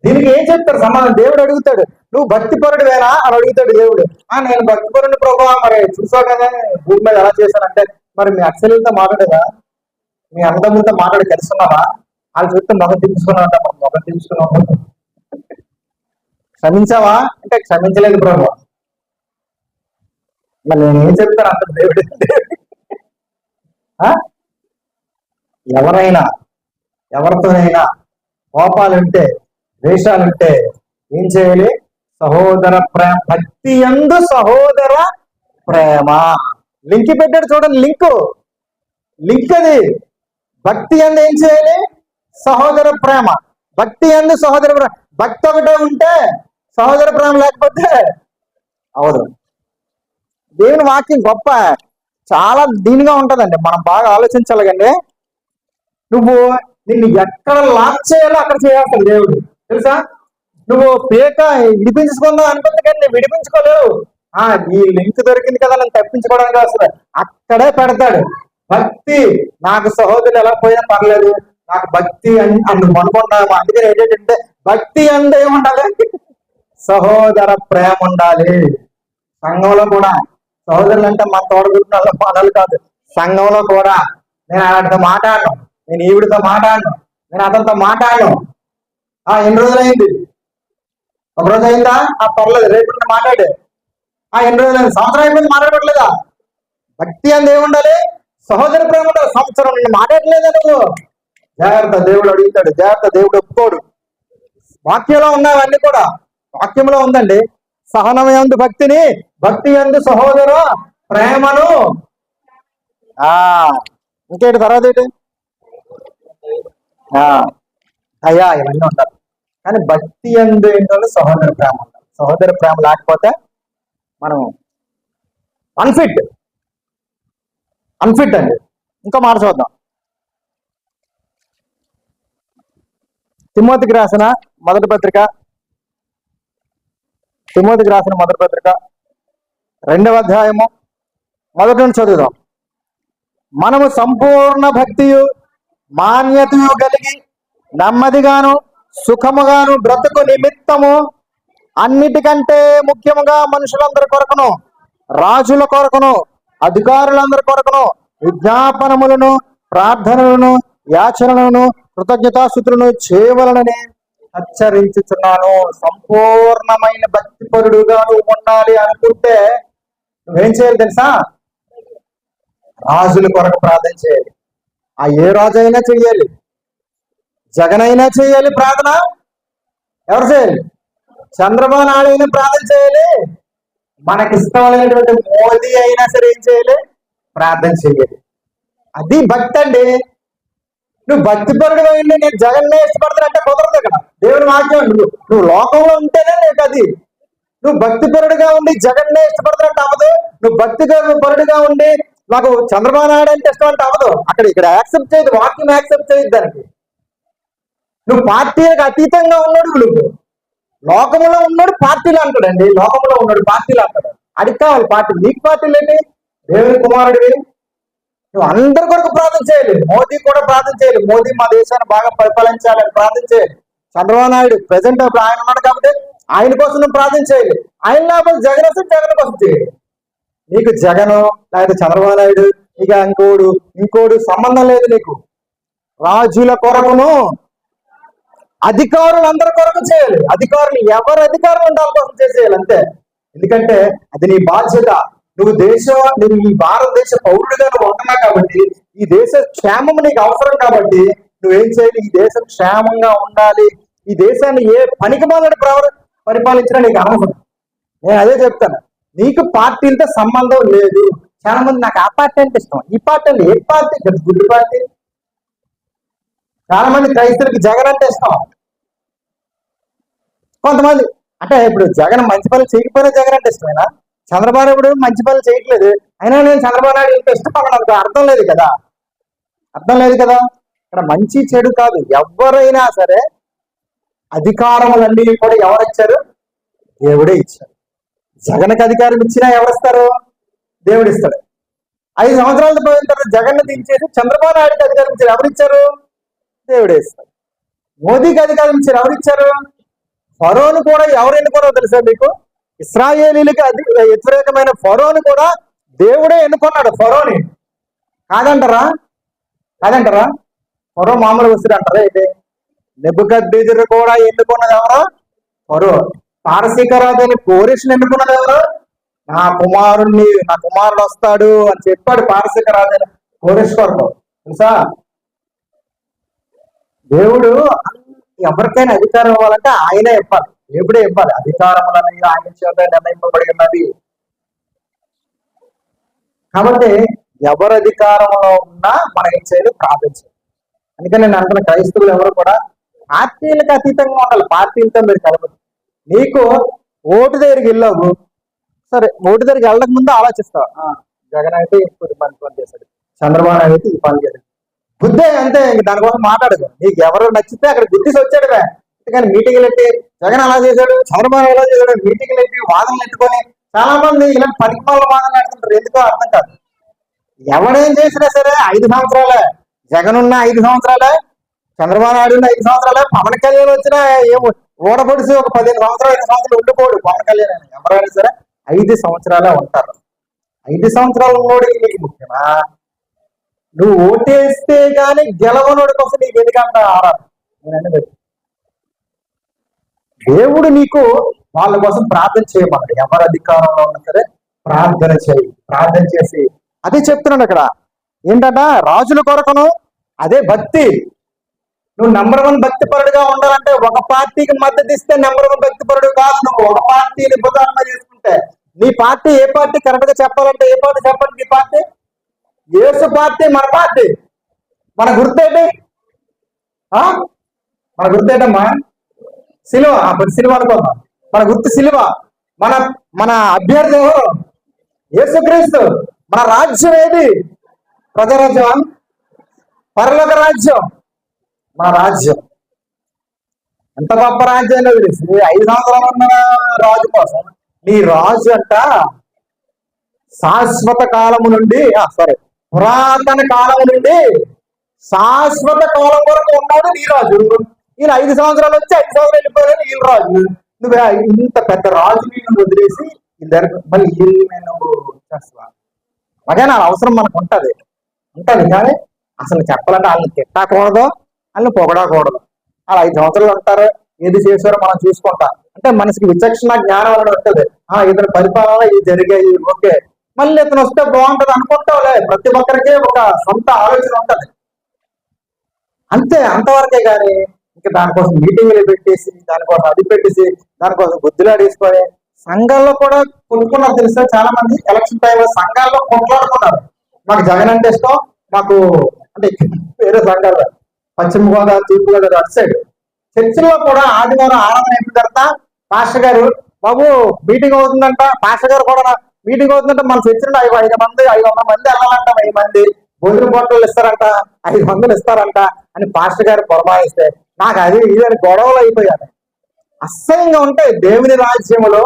S1: దీనికి ఏం చెప్తారు సమాధానం? దేవుడు అడుగుతాడు, నువ్వు భక్తి పరుడువేనా అని అడుగుతాడు దేవుడు. నేను భక్తి పరుడు ప్రభావ, మరి చూసావు కదా భూమి మీద ఎలా చేశానంటే, మరి మీ అక్షలతో మాట్లాడేదా, మీ అన్నదమ్ములతో మాట్లాడి తెలుసుకున్నావా? వాళ్ళు చూస్తే మొగం తీర్చుకున్నావంట, మొగం తీర్చుకున్నావు. క్షమించావా అంటే క్షమించలేదు ప్రభు. మరి నేనేం చెప్తాను అంత దేవుడు. ఎవరైనా ఎవరితోనైనా కోపాలుంటే ద్వేషాలుంటే ఏం చేయాలి? సహోదర ప్రేమ, భక్తి యందు సహోదర ప్రేమ. లింక్ పెట్టాడు చూడండి, లింక్ అది. భక్తి యందు ఏం చేయాలి? సహోదర ప్రేమ. భక్తి యందు సహోదర ప్రేమ. భక్తి ఒకటే ఉంటే సహోదర ప్రేమ లేకపోతే అవదు. దేవుని వాక్యం గొప్ప, చాలా దీనిగా ఉంటదండి. మనం బాగా ఆలోచించాలి కండి. నిన్ను ఎక్కడ లాక్ చేయాలో అక్కడ చేయాలి దేవుడు, తెలుసా? నువ్వు పేక విడిపించుకుందాం అనుకుంటే కానీ నువ్వు విడిపించుకోలేవు. ఈ లింక్ దొరికింది కదా నన్ను తప్పించుకోవడానికి వస్తుంది, అక్కడే పెడతాడు. భక్తి, నాకు సహోదరులు ఎలా పోయినా పర్లేదు, నాకు భక్తి అని నువ్వు అనుకుంటావు. అందుకని ఏంటంటే భక్తి అందు ఏముండాలి? సహోదర ప్రేమ ఉండాలి. సంఘంలో కూడా సహోదరులు అంటే మన తోడగుట్టిన పనులు కాదు, సంఘంలో కూడా నేను ఆయనతో మాట్లాడను, నేను ఈవిడితో మాట్లాడను, నేను అతనితో మాట్లాడను. ఎన్ని రోజులైంది? ఒక రోజు అయిందా? పర్లేదు, రేపు మాట్లాడే. ఎన్ని రోజులైంది? సంవత్సరం అయిపోయింది, మాట్లాడట్లేదా? భక్తి అందు ఏముండాలి? సహోదర ప్రేమ ఉండాలి. సంవత్సరం నిన్ను మాట్లాడలేదా నువ్వు? జాగ్రత్త, దేవుడు అడుగుతాడు. జాగ్రత్త, దేవుడు ఒప్పుకోడు. వాక్యంలో ఉన్నవన్నీ కూడా వాక్యంలో ఉందండి. సహనం యందు భక్తిని, భక్తి యందు సహోదర ప్రేమను. ఇంకేంటి తర్వాత ఏంటి? అయ్యా ఇవన్నీ ఉంటారు. కానీ భక్తి యందు ఏంటో సహోదర ప్రేమ ఉండాలి. సహోదర ప్రేమ లేకపోతే మనం అన్ఫిట్ అండి. ఇంకో మాట చూద్దాం. తిమోతికి రాసిన మొదటి పత్రిక 2వ అధ్యాయము 1 నుంచి చదువుదాం. మనము సంపూర్ణ భక్తియు మాన్యతయు కలిగి నెమ్మదిగాను సుఖముగాను బ్రతుకు నిమిత్తము అన్నిటికంటే ముఖ్యముగా మనుషులందరి కొరకును, రాజుల కొరకును, అధికారులందరి కొరకును విజ్ఞాపనములను, ప్రార్థనలను, యాచనలను, కృతజ్ఞతాస్తుతులను చేయవలనని హెచ్చరించుచున్నాను. సంపూర్ణమైన భక్తిపరుడుగా నువ్వు ఉండాలి అనుకుంటే నువ్వేం చేయాలి తెలుసా? రాజుల కొరకు ప్రార్థన చేయాలి. ఏ రాజు అయినా చెయ్యాలి, జగన్ అయినా చేయాలి ప్రార్థన. ఎవరు చేయాలి? చంద్రబాబు నాయుడు అయినా ప్రార్థన చేయాలి. మనకి ఇష్టమైనటువంటి మోదీ అయినా సరే ఏం చేయాలి? ప్రార్థన చేయాలి. అది భక్తి అండి. నువ్వు భక్తిపరుడు అయింది, నేను జగన్నే ఇష్టపడతానంటే కుదరదు. ఇక్కడ దేవుని వాక్యం, నువ్వు లోకంలో ఉంటేనే నీకు అది. నువ్వు భక్తిపరుడుగా ఉండి జగన్నే ఇష్టపడతానంటే అవ్వదు. నువ్వు భక్తిపరుడుగా ఉండి నాకు చంద్రబాబు నాయుడు అంటే ఇష్టం అంటే అవ్వదు. ఇక్కడ యాక్సెప్ట్ చేయదు, వాక్యం యాక్సెప్ట్ చేయదు దానికి. నువ్వు పార్టీలకు అతీతంగా ఉన్నాడు. నువ్వు లోకంలో ఉన్నాడు పార్టీలు అంటాడండి. లోకంలో ఉన్నాడు పార్టీలు అంటాడు. అడిగి కావాలి పార్టీ. నీకు పార్టీలు ఏంటి? దేవుని కుమారుడివి. నువ్వు అందరి కొరకు ప్రార్థన చేయాలి. మోదీ కూడా ప్రార్థన చేయాలి. మోదీ మా దేశాన్ని బాగా పరిపాలించాలని ప్రార్థన చేయాలి. చంద్రబాబు నాయుడు ప్రెసెంట్ అప్పుడు ఆయన ఉన్నాడు కాబట్టి ఆయన కోసం నువ్వు ప్రార్థన చేయాలి. ఆయన లేకపోతే జగన్ వస్తే జగన్ కోసం చేయాలి. నీకు జగను లేకపోతే చంద్రబాబు నాయుడు ఇక ఇంకోడు సంబంధం లేదు నీకు. రాజుల కొరకును అధికారులు అందరి కొరకు చేయాలి. అధికారులు ఎవరు అధికారులు ఉండాలి కోసం చేసేయాలి అంతే. ఎందుకంటే అది నీ బాధ్యత. నువ్వు ఈ భారతదేశ పౌరుడిగా నువ్వు ఉంటున్నావు కాబట్టి ఈ దేశ క్షేమం నీకు అవసరం కాబట్టి నువ్వేం చేయాలి? ఈ దేశం క్షేమంగా ఉండాలి. ఈ దేశాన్ని ఏ పనికి మాలని పరిపాలించినా నీకు అనవసరం. నేను అదే చెప్తాను. నీకు పార్టీలతో సంబంధం లేదు. చాలా మంది నాకు ఆ పార్టీ అంటే ఇష్టం, ఈ పార్టీ అంటే ఏ పార్టీ? గుడ్డి పార్టీ. చాలా మంది క్రైస్తవులకి జగన్ అంటే ఇష్టం. కొంతమంది అంటే ఇప్పుడు జగన్ మంచి పనులు చేయకపోయినా జగన్ అంటే ఇష్టమేనా? చంద్రబాబు నాయుడు మంచి పనులు చేయట్లేదు అయినా నేను చంద్రబాబు నాయుడు ఇంత ఇష్టపడడానికి అర్థం లేదు కదా. ఇక్కడ మంచి చెడు కాదు. ఎవరైనా సరే అధికారములన్నీ కూడా ఎవరు ఇచ్చారు? దేవుడే ఇచ్చారు. జగన్కి అధికారం ఇచ్చినా ఎవరిస్తారు? దేవుడు ఇస్తాడు. 5 సంవత్సరాలు పోయిన తర్వాత జగన్ దించేసి చంద్రబాబు నాయుడుకి అధికారం ఇచ్చారు. ఎవరిచ్చారు? దేవుడే ఇస్తారు. మోదీకి అధికారం ఇచ్చారు. ఎవరిచ్చారు? ఫరోను కూడా ఎవరు ఎన్నుకోరో తెలుసా మీకు? ఇశ్రాయేలీలకి వ్యతిరేకమైన ఫరోను కూడా దేవుడే ఎన్నుకున్నాడు. ఫరోని కాదంటారా? ఫరో మామూలు వస్తుంది అంటారా? అయితే నెబుకద్నెజరు కూడా ఎన్నుకున్నది ఎవరు? ఫరో. పారసీక రాజుని కోరెషుని ఎన్నుకున్నది ఎవరు? నా కుమారుడు వస్తాడు అని చెప్పాడు పారసీక రాజు కోరెష్ కొరకు. తెలుసా? దేవుడు ఎవరికైనా అధికారం ఇవ్వాలంటే ఆయనే ఇవ్వాలి. దేవుడే ఇవ్వాలి. అధికారములని ఆయన చేత నిర్ణయింపబడి ఉన్నది. కాబట్టి ఎవరు అధికారంలో ఉన్నా మనం ఏం చేయాలి? ప్రార్థించాలి. అందుకని నేను అంటున్న క్రైస్తవులు ఎవరు కూడా పార్టీలకు అతీతంగా ఉండాలి. పార్టీలతో మీరు కలపదు. నీకు ఓటు దగ్గరికి వెళ్ళావు, సరే ఓటు దగ్గరికి వెళ్ళక ముందు ఆలోచిస్తావు, జగన్ అయితే ఇప్పుడు పని చేశాడు, చంద్రబాబు నాయుడు అయితే ఈ పని చేశాడు, బుద్ధే అంతే. ఇంక దానికోసం మాట్లాడదు. నీకు ఎవరు నచ్చితే అక్కడ గుర్తిసి వచ్చాడువే. కానీ మీటింగ్లు ఎట్టి జగన్ అలా చేశాడు, చంద్రబాబు ఎలా చేశాడు, మీటింగ్లు ఎట్టి వాదనలు ఎట్టుకొని చాలా మంది ఇలాంటి పనికిమాల వాదనలు ఆడుతుంటారు. ఎందుకో అర్థం కాదు. ఎవడేం చేసినా సరే 5 సంవత్సరాలే. జగన్ ఉన్న 5 సంవత్సరాలే, చంద్రబాబు నాయుడు ఉన్న 5 సంవత్సరాలే, పవన్ కళ్యాణ్ వచ్చినా ఏమో ఓడపడిసి ఒక 15 సంవత్సరాలు 5 సంవత్సరాలు ఉండిపోడు పవన్ కళ్యాణ్ అని. ఎవరైనా సరే 5 సంవత్సరాలే ఉంటారు. 5 సంవత్సరాలు ఉన్నోడికి నీకు ముఖ్యమా? నువ్వు ఓటేస్తే గానీ గెలవనోడి కోసం నీకు ఎందుకంట ఆరాధన? నేను దేవుడు నీకు వాళ్ళ కోసం ప్రార్థన చేయమన్నాడు. ఎవరు అధికారంలో ఉన్నా సరే ప్రార్థన చేయి. ప్రార్థన చేసి అదే చెప్తున్నాడు అక్కడ. ఏంటంట? రాజుల కొరకును అదే భక్తి. నువ్వు నెంబర్ 1 భక్తిపరుడుగా ఉండాలంటే ఒక పార్టీకి మద్దతు ఇస్తే నెంబర్ 1 భక్తిపరుడు కాదు. నువ్వు ఒక పార్టీని బుధారణ చేసుకుంటే నీ పార్టీ ఏ పార్టీ కరెక్ట్ గా చెప్పాలంటే ఏ పార్టీ చెప్పండి? నీ పార్టీ యేసు పార్టీ. మన పార్టీ మన గుర్తేంటి? మన గుర్తేటమ్మా? సిలువ. సిలువ అనుకోమ్మా. మన గుర్తు సిలువ. మన అభ్యర్థి ఎవరు? యేసుక్రీస్తు. మన రాజ్యం ఏది? ప్రజారాజ్యం, పరలోక రాజ్యం. మన రాజ్యం ఎంత గొప్ప రాజ్యాన్ని తెలిసి 5 సంవత్సరాలు ఉన్న రాజు కోసం నీ రాజు అంట శాశ్వత కాలము నుండి పురాతన కాలము నుండి శాశ్వత కాలం వరకు ఉన్నాడు నీ రాజు. ఈయన 5 సంవత్సరాలు వచ్చి 5 సంవత్సరాలు వెళ్ళిపోయాడు ఈయన రాజు. నువ్వు ఇంత పెద్ద రాజు నేను వదిలేసి మళ్ళీ నువ్వు చేస్తావా? అదే నా అవసరం మనకు ఉంటది. కానీ అసలు చెప్పాలంటే వాళ్ళని తిట్టకూడదు, వాళ్ళని పొగడకూడదు. అలా 5 సంవత్సరాలు ఉంటారు, ఏది చేశారో మనం చూసుకుంటాం. అంటే మనసుకి విచక్షణ జ్ఞానం అనేది ఉంటుంది. ఇతని పరిపాలన ఇది జరిగాయి, ఓకే, మళ్ళీ ఇతను వస్తే బాగుంటది అనుకుంటావులే. ప్రతి ఒక్కరికి ఒక సొంత ఆలోచన ఉంటది అంతే, అంతవరకే. కానీ ఇంకా దానికోసం మీటింగ్లు పెట్టేసి, దానికోసం అది పెట్టేసి, దానికోసం బుద్ధిలాడేసుకొని సంఘాల్లో కూడా కొనుక్కున్నారు. తెలుసా? చాలా మంది ఎలక్షన్ టైంలో సంఘాల్లో కొట్లాడుకున్నారు. మాకు జగన్ అంటే ఇష్టం, మాకు అంటే వేరే సంఘాల్లో పశ్చిమ గోదావరి, తూర్పు గోదావరి అటు సైడ్ చర్చిల్లో కూడా ఆదివారం ఆరాధన అయిపోయిన తర్వాత పాస్టర్ గారు, బాబు మీటింగ్ అవుతుందంట, పాస్టర్ గారు కూడా మీటింగ్ అవుతుందంటే మన చర్చిలో 500 మంది 500 మంది వెళ్ళాలంట, 1000 మంది భోజన బొట్టలు ఇస్తారంట, 5 మందులు ఇస్తారంట అని పాస్టర్ గారు పొరపాయిస్తే నాకు అది ఇదని గొడవలు అయిపోయాను. అసహ్యంగా ఉంటాయి. దేవుని రాజ్యంలో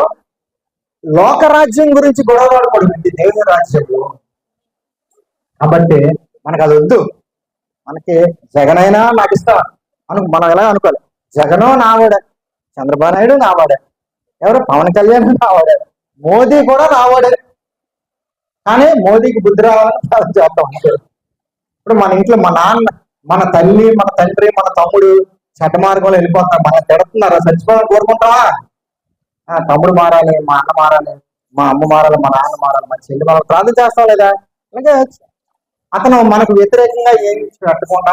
S1: లోక రాజ్యం గురించి గొడవలు ఆడుకోవడం దేవుని రాజ్యంలో. కాబట్టి మనకు అది వద్దు. మనకి జగన్ అయినా నాకు ఇష్టం మనం ఎలా అనుకోవాలి? జగను నావాడే, చంద్రబాబు నాయుడు నావాడే, ఎవరు పవన్ కళ్యాణ్ నావాడే, మోదీ కూడా నావాడే. కానీ మోదీకి బుద్ధి రావాలని చేద్దాం. ఇప్పుడు మన ఇంట్లో మా నాన్న, మన తల్లి, మన తండ్రి, మన తమ్ముడు చెడ్డ మార్గంలో వెళ్ళిపోతాం. మనం తిడుతున్నారా? చచ్చిపోవాలని కోరుకుంటావా? తమ్ముడు మారాలి, మా అన్న మారాలి, మా అమ్మ మారాలి, మా నాన్న మారాలి, మా చెల్లి మారాలి, ప్రార్థన చేస్తాం లేదా? అలాగే అతను మనకు వ్యతిరేకంగా ఏం పెట్టకుండా,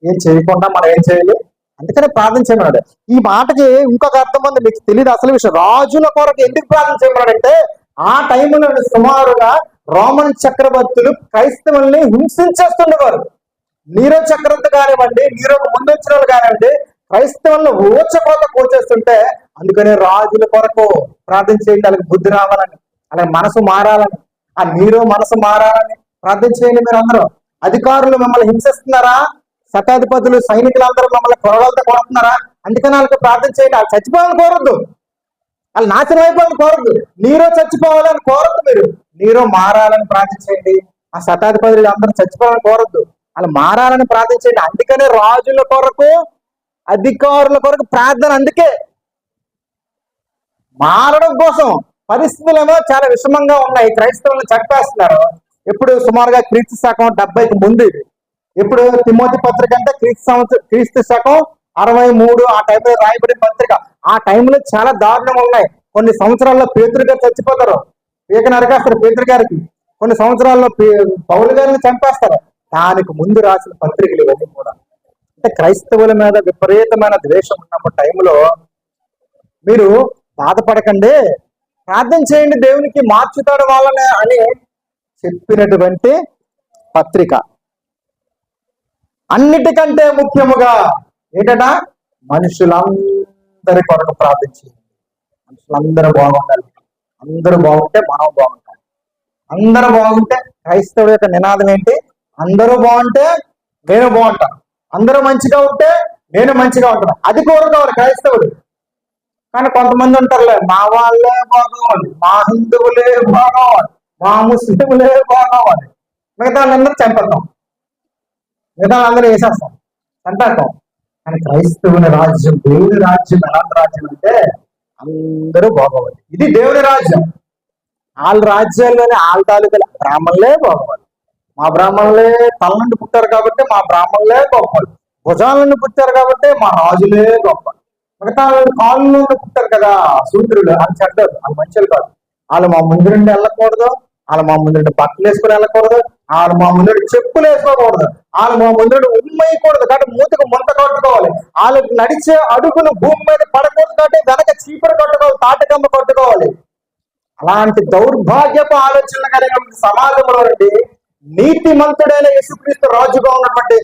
S1: ఏం చేయకుండా మనం ఏం చేయాలి? అందుకనే ప్రార్థన చేయమన్నాడు. ఈ మాటకి ఇంకొక అర్థం ఉంది, మీకు తెలియదు అసలు విషయం. రాజుల కొరకు ఎందుకు ప్రార్థన చేయమన్నాడంటే, ఆ టైంలో సుమారుగా రోమన్ చక్రవర్తులు క్రైస్తవుల్ని హింసించేస్తుండేవారు. నీరో చక్రవర్తి కానివ్వండి, నీరో ముందు వచ్చిన వాళ్ళు కానివ్వండి, క్రైస్తవులను ఊచకోత కూర్చేస్తుంటే, అందుకనే రాజుల కొరకు ప్రార్థన చేయండి, వాళ్ళకి బుద్ధి రావాలని, అలాగే మనసు మారాలని, ఆ నీరో మనసు మారాలని ప్రార్థన చేయండి. మీరు అందరూ అధికారులు మిమ్మల్ని హింసిస్తున్నారా? శతాధిపతులు సైనికులందరూ మమ్మల్ని కొరవలతో కొడుతున్నారా, అందుకని వాళ్ళకి ప్రార్థన చేయండి. వాళ్ళు చచ్చిపోవాలని కోరద్దు, వాళ్ళు నాశనం అయిపోవాలని కోరద్దు, నీరో చచ్చిపోవాలని కోరద్దు. మీరు నీరో మారాలని ప్రార్థించేయండి. ఆ శతాధిపతులు అందరూ చచ్చిపోవాలని కోరద్దు, వాళ్ళు మారాలని ప్రార్థించేయండి. అందుకనే రాజుల కొరకు అధికారుల కొరకు ప్రార్థన. అందుకే మారడం కోసం. పరిస్థితులేమో చాలా విషమంగా ఉన్నాయి, క్రైస్తవులను చంపేస్తున్నారు. ఎప్పుడు సుమారుగా క్రీస్తు శకం 70కి ముందు ఇది. ఇప్పుడు తిమోతి పత్రిక అంటే క్రీస్తు శకం 63 ఆ టైంలో రాయబడిన పత్రిక. ఆ టైంలో చాలా దారుణంగా ఉన్నాయి. కొన్ని సంవత్సరాల్లో పేతురు గారు చచ్చిపోతారు, పీక నరకేస్తారు పేతురు గారికి. కొన్ని సంవత్సరాల్లో పౌలు గారిని చంపేస్తారు. దానికి ముందు రాసిన పత్రికలు ఇవన్నీ కూడా. అంటే క్రైస్తవుల మీద విపరీతమైన ద్వేషం ఉన్నప్పుడు టైంలో మీరు బాధపడకండి, ప్రార్థన చేయండి, దేవునికి మార్చుతాడు వాళ్ళని అని చెప్పినటువంటి పత్రిక. అన్నిటికంటే ముఖ్యముగా ఏంటంట, మనుషులందరి కొరకు ప్రార్థించేయండి. మనుషులందరూ బాగుండాలి. అందరూ బాగుంటే మనం బాగుంటాం. అందరూ బాగుంటే, క్రైస్తవుడి యొక్క నినాదం ఏంటి? అందరూ బాగుంటే నేను బాగుంటాను, అందరూ మంచిగా ఉంటే నేను మంచిగా ఉంటాను. అది కోరుకోవాలి క్రైస్తవుడు. కానీ కొంతమంది ఉంటారులే, మా వాళ్ళే బాగోవాలి, మా హిందువులే బాగోవాలి, మా ముస్లింలే బాగోవాలి, మిగతా వాళ్ళందరూ చంపేద్దాం, మిగతా వాళ్ళందరూ వేసేస్తాం, చంపేద్దాం. కానీ క్రైస్తవుని రాజ్యం, దేవుని రాజ్యం ఎలాంటి రాజ్యం అంటే అందరూ బాగోవాలి. ఇది దేవుని రాజ్యం. వాళ్ళ రాజ్యాల్లోనే వాళ్ళ తాలూకా బ్రాహ్మణులే బాగోవాలి. మా బ్రాహ్మణులే తల నుండి పుట్టారు కాబట్టి మా బ్రాహ్మణులే గొప్పలు, భుజాల నుండి పుట్టారు కాబట్టి మా రాజులే గొప్ప. మిగతా కాళ్ళు నుండి పుట్టారు కదా శూద్రులు, అని చెడ్డారు, వాళ్ళు మంచిలు కాదు. వాళ్ళు మా ముందు నుండి వెళ్ళకూడదు, వాళ్ళు మా ముందు నుండి బట్టలు వేసుకుని వెళ్ళకూడదు, వాళ్ళు మా ముందు నుండి చెప్పులు వేసుకోకూడదు, వాళ్ళు మా ముందు నుండి ఉమ్మేయకూడదు కాబట్టి మూతికి ముంత కట్టుకోవాలి, వాళ్ళు నడిచే అడుగులు భూమి మీద పడకూడదు కాబట్టి వెనక చీపురు కట్టుకోవాలి, తాటకమ్మ కట్టుకోవాలి. అలాంటి దౌర్భాగ్యపు ఆలోచనలు కలిగిన సమాజంలో నుండి నీతిమంతుడైన యేసుక్రీస్తు రాజుగా ఉన్నటువంటి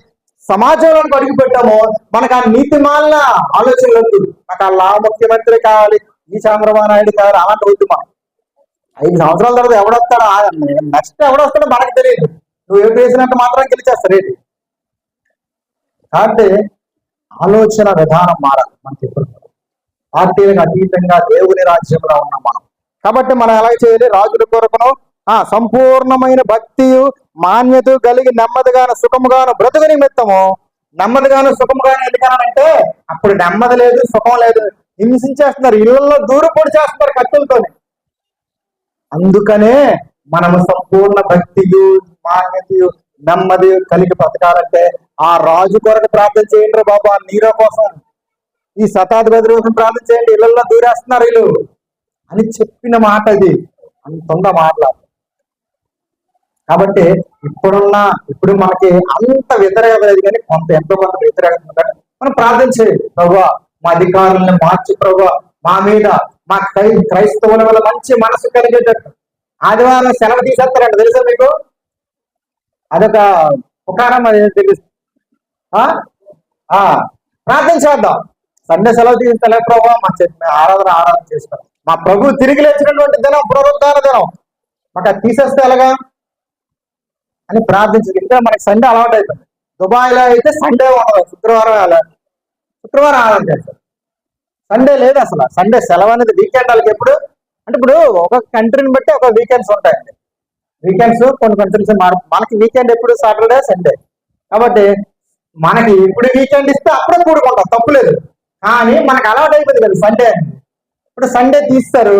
S1: సమాజంలోకి అడుగు పెట్టాము. మనకు ఆ నీతి మాలిన ఆలోచనలు వద్దు. నాకు అలా ముఖ్యమంత్రి కావాలి, ఈ చంద్రబాబు నాయుడు కావాలి, అలాంటి వద్దు. మనం 5 సంవత్సరాల తర్వాత ఎవడొస్తాడో, నెక్స్ట్ ఎవడొస్తాడో మనకు తెలియదు. నువ్వు ఏం చేసినట్టు మాత్రం గెలిచేస్తారేంటి. కాబట్టి ఆలోచన విధానం మారాలి మనకి. ఎప్పుడు పార్టీలకు అతీతంగా దేవుని రాజ్యంలో ఉన్నాం మనం. కాబట్టి మనం ఎలా చేయాలి? రాజుల కొరకును సంపూర్ణమైన భక్తియు మాన్యత కలిగి నెమ్మదిగాను సుఖముగాను బ్రతుకు నిమిత్తము. నెమ్మదిగాను సుఖముగాను ఎందుకనంటే అప్పుడు నెమ్మది లేదు, సుఖం లేదు, హింసించేస్తున్నారు, ఇళ్లలో దూరపడి చేస్తున్నారు కత్తులతోనే. అందుకనే మనము సంపూర్ణ భక్తియు మాన్యతయు నెమ్మది కలిగి బ్రతకాలంటే ఆ రాజు కొరకు ప్రార్థన చేయండి బాబా, నీరో కోసం, ఈ శతాధిపతి కోసం ప్రార్థన చేయండి, ఇళ్లలో దూరేస్తున్నారు వీళ్ళు అని చెప్పిన మాట ఇది. అంత మాట్లాడు. కాబట్టి ఇప్పుడు మనకి అంత వ్యతిరేకత లేదు, కానీ ఎంతో కొంత వ్యతిరేకత మనం ప్రార్థన చేయాలి. ప్రభువా మా అధికారులను మార్చి, ప్రభువా మా మీద మా క్రైస్తవుల వల్ల మంచి మనసు కలిగేటట్టు. ఆదివారం సెలవు తీసేస్తారంట, తెలుసా మీకు? అదొక ఉపకారం, అది తెలుసు. ప్రార్థన చేద్దాం. సండే సెలవు తీసేస్తా ప్రభావ మా ఆరాధన చేస్తాం. మా ప్రభు తిరిగి లేచినటువంటి దినం, పునరుద్ధాన దినం, మాకు అది తీసేస్తే ఎలాగా అని ప్రార్థించింది. ఇంకా మనకి సండే అలవాటు అయిపోయింది. దుబాయ్లో అయితే సండే ఉండదు, శుక్రవారం ఆరాధన చేస్తారు. సండే లేదు అసలు. సండే సెలవు అనేది వీకెండ్ వాళ్ళకి. ఎప్పుడు అంటే ఇప్పుడు ఒక కంట్రీని బట్టి ఒక వీకెండ్స్ ఉంటాయండి. వీకెండ్స్ కొన్ని కంట్రీస్ మనకి వీకెండ్ ఎప్పుడు సాటర్డే సండే. కాబట్టి మనకి ఇప్పుడు వీకెండ్ ఇస్తే అప్పుడే కూడుకుంటాం, తప్పులేదు. కానీ మనకు అలవాటు అయిపోయింది కదా సండే అని. ఇప్పుడు సండే తీస్తారు,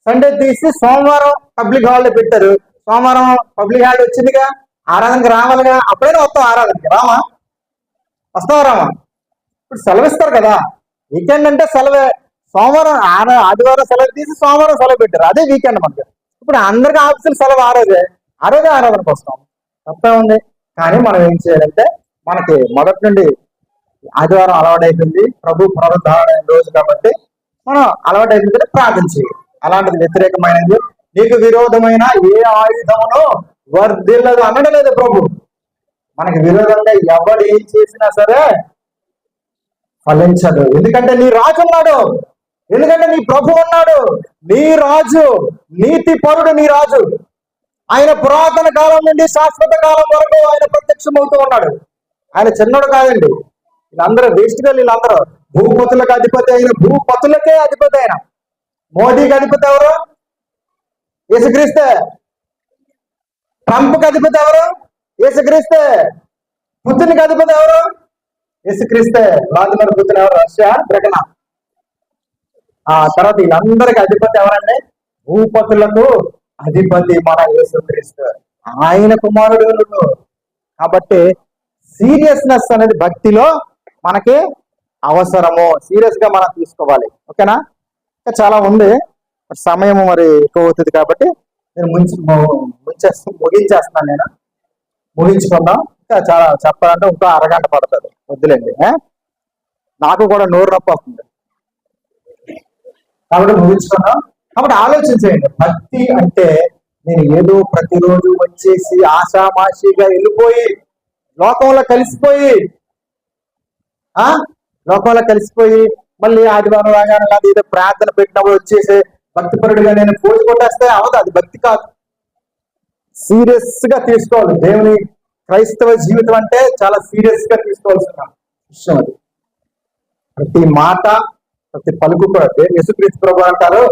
S1: సండే తీసి సోమవారం పబ్లిక్ హాలిడే పెట్టారు. సోమవారం పబ్లిక్ హాలిడే వచ్చిందిగా, ఆరాధనకి రావాలిగా, అప్పుడైనా వస్తాం ఆరాధనకి. రామా? వస్తావా రామా? ఇప్పుడు సెలవిస్తారు కదా, వీకెండ్ అంటే సెలవే. సోమవారం ఆదివారం సెలవు తీసి సోమవారం సెలవు పెట్టారు, అదే వీకెండ్ మనకి. ఇప్పుడు అందరికి ఆఫీసులు సెలవు ఆ రోజే ఆరాధనకు వస్తాం, తప్పే ఉంది. కానీ మనం ఏం చేయాలంటే, మనకి మొదటి నుండి ఆదివారం అలవాటు అయిపోయింది, ప్రభు పునరుద్ధారణ రోజు కాబట్టి మనం అలవాటు అయిపోయింది ప్రార్థన చేయాలి. అలాంటిది వ్యతిరేకమైనది, నీకు విరోధమైన ఏ ఆయుధమును వర్ధిల్లదు అనడం లేదు ప్రభు. మనకి విరోధంగా ఎవడు ఏం చేసినా సరే ఫలించదు. ఎందుకంటే నీ రాజు ఉన్నాడు, ఎందుకంటే నీ ప్రభు ఉన్నాడు. నీ రాజు నీతి పరుడు, నీ రాజు. ఆయన పురాతన కాలం నుండి శాశ్వత కాలం వరకు ఆయన ప్రత్యక్షమవుతూ ఉన్నాడు. ఆయన చిన్నోడు కాదండి. వీళ్ళందరూ వేస్ట్ గా, వీళ్ళందరూ భూపతులకు అధిపతి అయిన, భూపతులకే అధిపతి అయిన మోదీకి అధిపతి ఎవరు? యేసుక్రీస్తే. ట్రంప్కి అధిపతి ఎవరు? యేసుక్రీస్తే. పుతిన్కి అధిపతి ఎవరు? యేసుక్రీస్తే. వ్లాదిమిర్ పుతిన్ ఎవరు? రష్యా ప్రకటన. ఆ తర్వాత వీళ్ళందరికీ అధిపతి ఎవరండి? భూపతులకు అధిపతి మన యేసుక్రీస్తు, ఆయన కుమారుడు. కాబట్టి సీరియస్నెస్ అనేది భక్తిలో మనకి అవసరము. సీరియస్ గా మనం తీసుకోవాలి. ఓకేనా? ఇంకా చాలా ఉంది, సమయం మరి ఎక్కువ అవుతుంది కాబట్టి నేను ముగించేస్తున్నాను. నేను ముగించుకుందాం. ఇంకా చాలా చెప్పాలంటే ఇంకా అరగంట పడుతుంది. వద్దులేండి, నాకు కూడా నోరు నొప్పి వస్తుంది కాబట్టి ముగించుకుందాం. కాబట్టి ఆలోచించేయండి, భక్తి అంటే నేను ఏదో ప్రతిరోజు వచ్చేసి ఆషామాషిగా వెళ్ళిపోయి లోకంలో కలిసిపోయి మళ్ళీ ఆదివారం రాగానే అది ఏదో ప్రార్థన పెట్టినప్పుడు వచ్చేసి భక్తిపరుడిగా నేను పోజు కొట్టేస్తే అవదు. అది భక్తి కాదు. సీరియస్ గా తీసుకోవాలి. దేవుని క్రైస్తవ జీవితం అంటే చాలా సీరియస్ గా తీసుకోవాల్సిన విషయం అది. ప్రతి మాట, ప్రతి పలుకు కూడా యేసుక్రీస్తు ప్రభు అంటారు,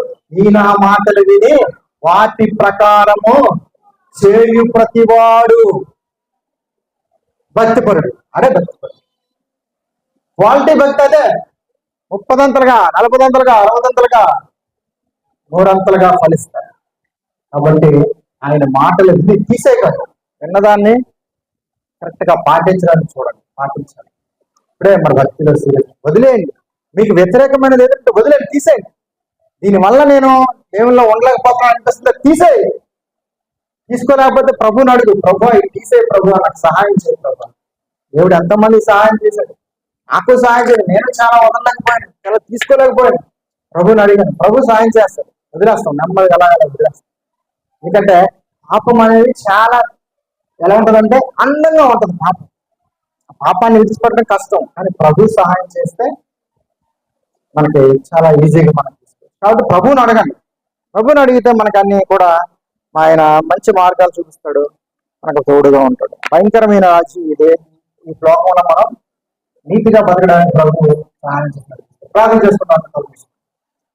S1: ఈ నా మాటలు విని వాటి ప్రకారము చేయు ప్రతివాడు భక్తిపరుడు. అదే భక్తిపరుడు. క్వాలిటీ భక్తి అదే. 30 40 60 100 ఫలిస్తారు. కాబట్టి ఆయన మాటలు విని తీసేయకండి. విన్నదాన్ని కరెక్ట్ గా పాటించడానికి చూడండి, పాటించాలి. ఇప్పుడే మన భక్తిలో సీరియస్. వదిలేయండి. మీకు వ్యతిరేకమైనది ఏదంటే వదిలేండి, తీసేయండి. దీనివల్ల నేను దేవుల్లో ఉండలేకపోతున్నాను అనిపిస్తుంది, తీసేయి. తీసుకోలేకపోతే ప్రభుని అడుగు, ప్రభు ఇది తీసేయి ప్రభు, నాకు సహాయం చేయ ప్రభు. దేవుడు ఎంతమంది సహాయం చేశాడు, నాకు సహాయం చేయడు. నేను చాలా వదలలేకపోయాను, చాలా తీసుకోలేకపోయాను. ప్రభుని అడిగాను, ప్రభు సహాయం చేస్తాడు. వదిలేస్తాం, నెమ్మదిగా అలా వదిలేస్తాం. ఎందుకంటే పాపం అనేది చాలా ఎలా ఉంటుందంటే అందంగా ఉంటుంది. పాపాన్ని విడిచిపెట్టడం కష్టం, కానీ ప్రభు సహాయం చేస్తే మనకి చాలా ఈజీగా మనం తీసుకోవచ్చు. కాబట్టి ప్రభువుని అడగండి. ప్రభువుని అడిగితే మనకు అన్ని కూడా ఆయన మంచి మార్గాలు చూపిస్తాడు, మనకు తోడుగా ఉంటాడు. భయంకరమైన రాజు ఇదే. ఈ శ్లోకంలో మనం నీతిగా బతకడానికి ప్రభు సహాయం చేస్తాడు. ప్రార్థన చేసుకున్నాం.